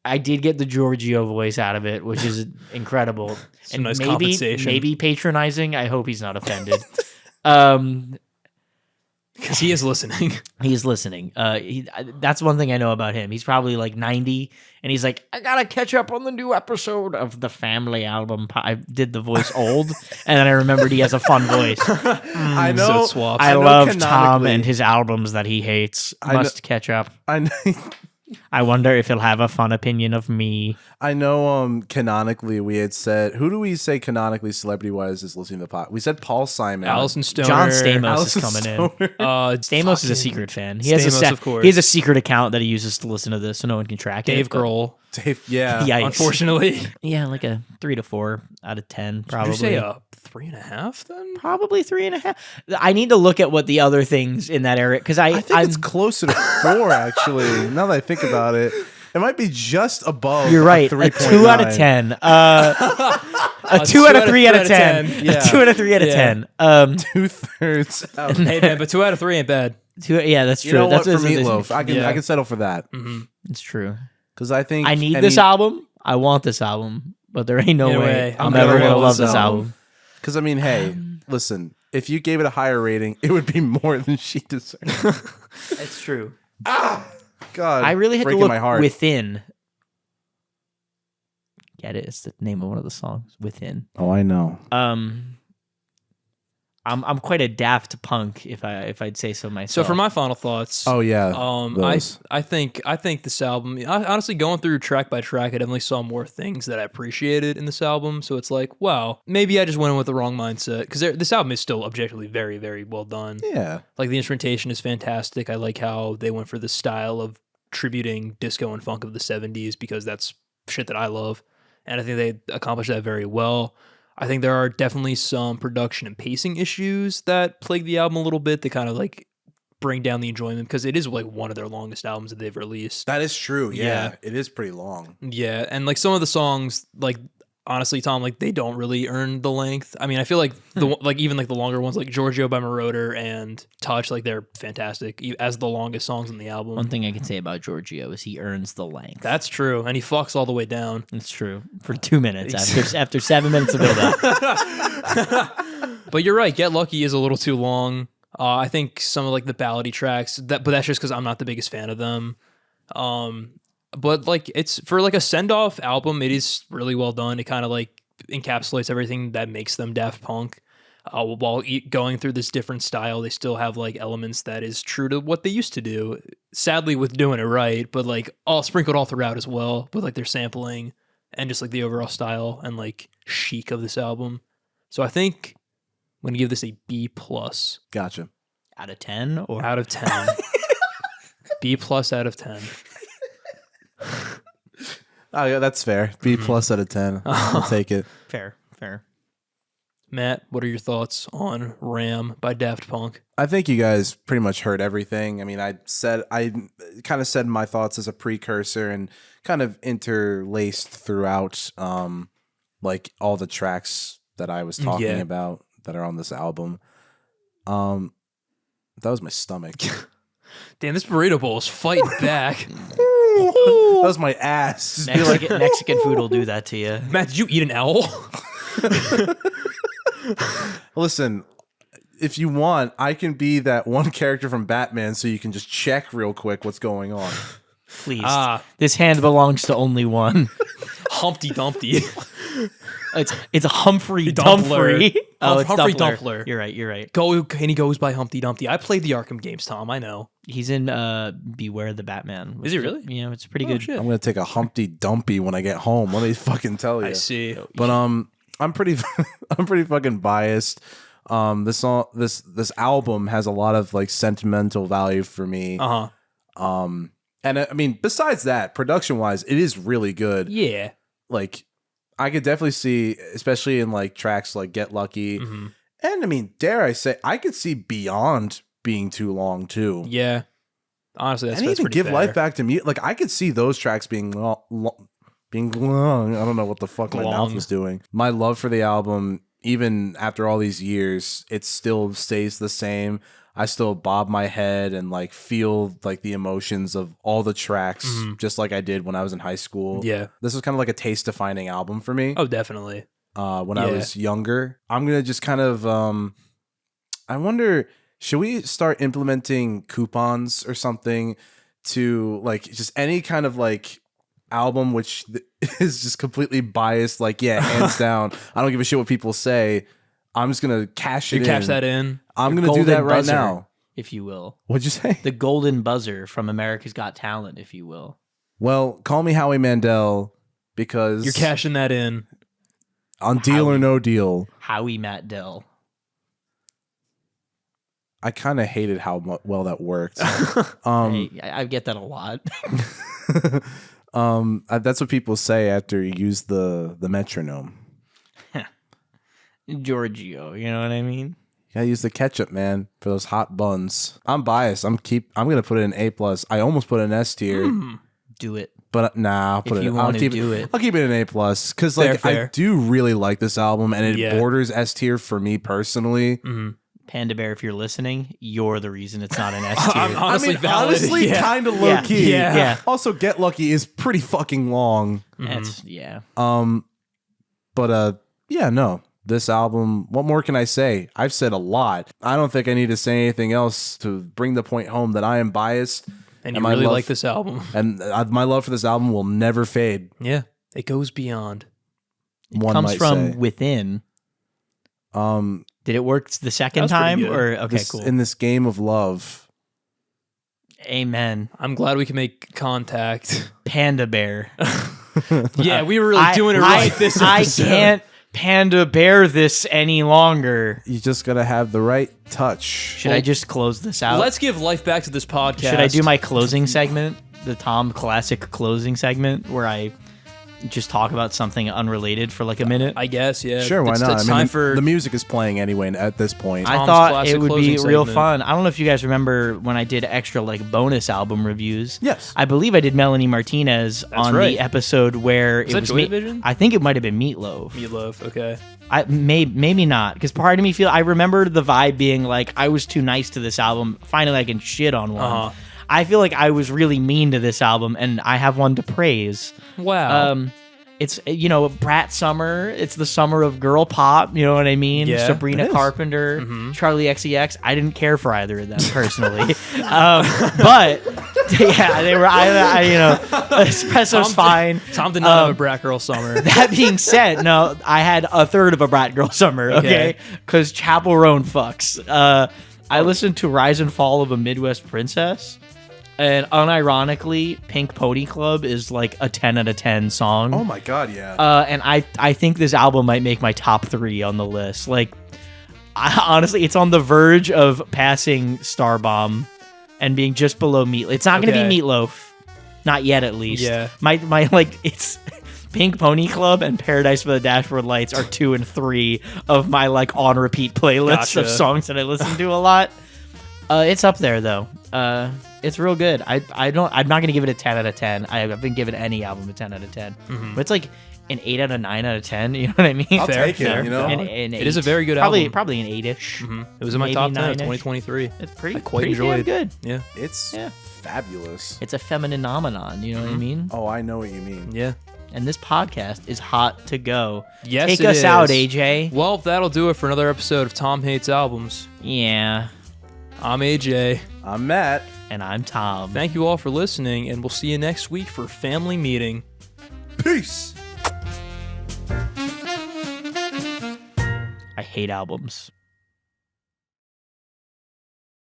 I did get the Giorgio voice out of it, which is incredible. Some nice compensation. maybe patronizing. I hope he's not offended. Because he is listening. He's listening. That's one thing I know about him. He's probably like 90, and he's like, I gotta catch up on the new episode of the Family album. I did the voice old, and then I remembered he has a fun voice. I know. So it swaps. I know love Tom canonically- and his albums that he hates. I know- Must catch up. I know, I wonder if he'll have a fun opinion of me. I know. Canonically, we had said, who do we say canonically, celebrity wise, is listening to the pod? We said Paul Simon, Allison Stoner. John Stamos Allison is coming Stoner. in. Stamos is a fucking secret fan. He has Stamos, of course. He has a secret account that he uses to listen to this, so no one can track Dave it. but- Grohl. Dave, yeah. Yikes. Unfortunately. Yeah, like a 3 to 4 out of 10, probably. Did you say a 3.5 then? Probably 3.5. I need to look at what the other things in that area because I think it's closer to 4, actually. Now that I think about it, it might be just above. You're right. A 2 out of 3.9. 10. A 2 out of 3 out of 10. Yeah. A 2 out of 3 out of Yeah. 10. 2/3 out. Hey, man, but 2 out of 3 ain't bad. Yeah, that's true. You know That's what? For what- Meatloaf, I can Yeah. I can settle for that It's true. because I think I need this album. I want this album, but there ain't no Either way way, I'm I'm ever gonna going to love love this this album. album. Because I mean, hey, listen, if you gave it a higher rating, it would be more than she deserved. It's true. God, I really had to breaking look my heart. within. Get it? It's the name of one of the songs. Within. Oh, I know. I'm quite a Daft Punk if I'd say so myself. So for my final thoughts, Oh yeah. I think this album. Honestly, going through track by track, I definitely saw more things that I appreciated in this album. So it's like, wow, maybe I just went in with the wrong mindset because this album is still objectively very, very well done. Yeah. Like the instrumentation is fantastic. I like how they went for the style of tributing disco and funk of the 70s because that's shit that I love, and I think they accomplished that very well. I think there are definitely some production and pacing issues that plague the album a little bit that kind of like bring down the enjoyment because it is like one of their longest albums that they've released. That is true. Yeah. Yeah. It is pretty long. Yeah, and like some of the songs, like honestly, Tom, like they don't really earn the length. I mean, I feel like even the longer ones, like Giorgio by Moroder and Touch, like they're fantastic as the longest songs on the album. One thing I can say about Giorgio is he earns the length. That's true, and he fucks all the way down. It's true for 2 minutes after 7 minutes of build up. But you're right. Get Lucky is a little too long. I think some of like the ballady tracks, but that's just because I'm not the biggest fan of them. But like it's for like a send-off album, it is really well done. It kind of like encapsulates everything that makes them Daft Punk. While going through this different style, they still have like elements that is true to what they used to do. Sadly, with doing it right, but like all sprinkled all throughout as well, with like their sampling and just like the overall style and like chic of this album. So I think I'm gonna give this a B+. Gotcha. Out of 10 or Out of 10. B+ out of 10. Oh yeah, that's fair. B+ out of 10. I'll take it. fair. Matt, what are your thoughts on Ram by Daft Punk? I think you guys pretty much heard everything. I mean, I kind of said my thoughts as a precursor and kind of interlaced throughout like all the tracks that I was talking about that are on this album. That was my stomach. Damn, this burrito bowl is fighting back. That was my ass. Just be like, Mexican food will do that to you. Matt, did you eat an owl? listen, if you want, I can be that one character from Batman so you can just check real quick what's going on. Please. This hand belongs to only one. Humpty Dumpty. It's a Humphrey Dumpler. Dumphrey. Oh, it's Humphrey Dumpler. Dumpler. You're right. And he goes by Humpty Dumpty. I played the Arkham games, Tom. I know. He's in Beware the Batman. Is he really? Yeah, it's pretty good. Shit. I'm gonna take a Humpty Dumpy when I get home. Let me fucking tell you. I see. But I'm pretty fucking biased. This album has a lot of like sentimental value for me. And I mean, besides that, production wise, it is really good. Yeah. Like, I could definitely see, especially in like tracks like Get Lucky, and I mean, dare I say, I could see Beyond being too long too. Yeah. Honestly, that's and even pretty Give fair. Life Back to Me. Like, I could see those tracks being being long. I don't know what the fuck my mouth was doing. My love for the album, even after all these years, it still stays the same. I still bob my head and like feel like the emotions of all the tracks, just like I did when I was in high school. Yeah. This was kind of like a taste defining album for me. Oh, definitely. When I was younger. I'm gonna just kind of I wonder, should we start implementing coupons or something to like just any kind of like album which is just completely biased, like, yeah, hands down, I don't give a shit what people say, I'm just gonna cash it in. Cash that in. I'm gonna do that right buzzer, now, if you will. What'd you say? The golden buzzer from America's Got Talent, if you will. Well, call me Howie Mandel, because You're cashing that in. on Deal or No Deal. Howie Matt Dell. I kind of hated how well that worked. Hey, I get that a lot. That's what people say after you use the metronome. Giorgio, you know what I mean? You gotta use the ketchup, man, for those hot buns. I'm biased. I'm gonna put it in A+. I almost put it in S tier, Do it. but nah, I'll put If it. you I'll want to keep do it. I'll keep it in A+, because like Fair. I do really like this album, and it Yeah. borders S tier for me personally. Panda Bear, if you're listening, you're the reason it's not an S tier. I'm honestly valid. honestly, Yeah. kind of low key. Yeah. Also, Get Lucky is pretty fucking long. That's, yeah. But yeah, no. This album, what more can I say? I've said a lot. I don't think I need to say anything else to bring the point home that I am biased. And you my really love- like this album. And my love for this album will never fade. Yeah. It goes beyond. It one comes might from say. within. Did it work the second That was pretty time? good. Or okay, This- cool. In this game of love. Amen. I'm glad we can make contact. Panda bear. Yeah, we were really doing it right this I episode. can't panda bear this any longer. You just gotta have the right touch. Should I just close this out? Let's give life back to this podcast. Should I do my closing segment? The Tom classic closing segment where I just talk about something unrelated for like a minute? I guess, yeah. Sure, why It's not? I mean, time for the music is playing anyway at this point. I Tom's thought classic it would be closing real segment. fun. I don't know if you guys remember when I did extra like bonus album reviews. Yes. I believe I did Melanie Martinez on right. the episode where it that was Joy Division? I think it might have been Meatloaf. Meatloaf. Okay. I maybe not, because part of me I remember the vibe being like I was too nice to this album. Finally, I can shit on one. Uh-huh. I feel like I was really mean to this album, and I have one to praise. Wow. It's Brat Summer. It's the summer of girl pop. You know what I mean? Yeah, Sabrina it is. Carpenter, Charlie XCX. I didn't care for either of them personally, but yeah, they were. Espresso's fine. Tom did not have a brat girl summer. That being said, no, I had a third of a Brat Girl summer, okay? Because Chapel Roan fucks. I listened to Rise and Fall of a Midwest Princess, and unironically, Pink Pony Club is like a 10 out of 10 song. Oh my god, yeah. And I think this album might make my top 3 on the list. Like, honestly, it's on the verge of passing Starbomb and being just below Meatloaf. It's not going to Okay. be Meatloaf. Not yet, at least. Yeah. My like, it's Pink Pony Club and Paradise by the Dashboard Lights are 2 and 3 of my like on repeat playlist of Gotcha. songs that I listen to a lot. It's up there though. It's real good. I'm not gonna give it a 10 out of 10. I haven't given any album a 10 out of 10. But it's like an 8 out of 9 out of 10. You know what I mean? I'll Fair, take it, fair. you know? An It is a 8. very good probably, album. Probably an 8-ish. It was in my Maybe top 10 of 9-ish. 2023. It's pretty. I quite pretty damn enjoyed. good. Yeah. It's Yeah. fabulous. It's a femininomenon. You know what I mean? Oh, I know what you mean. Yeah. And this podcast is hot to go. Yes, Take it us is. out, AJ. Well, that'll do it for another episode of Tom Hates Albums. Yeah. I'm AJ. I'm Matt. And I'm Tom. Thank you all for listening, and we'll see you next week for Family Meeting. Peace. I hate albums.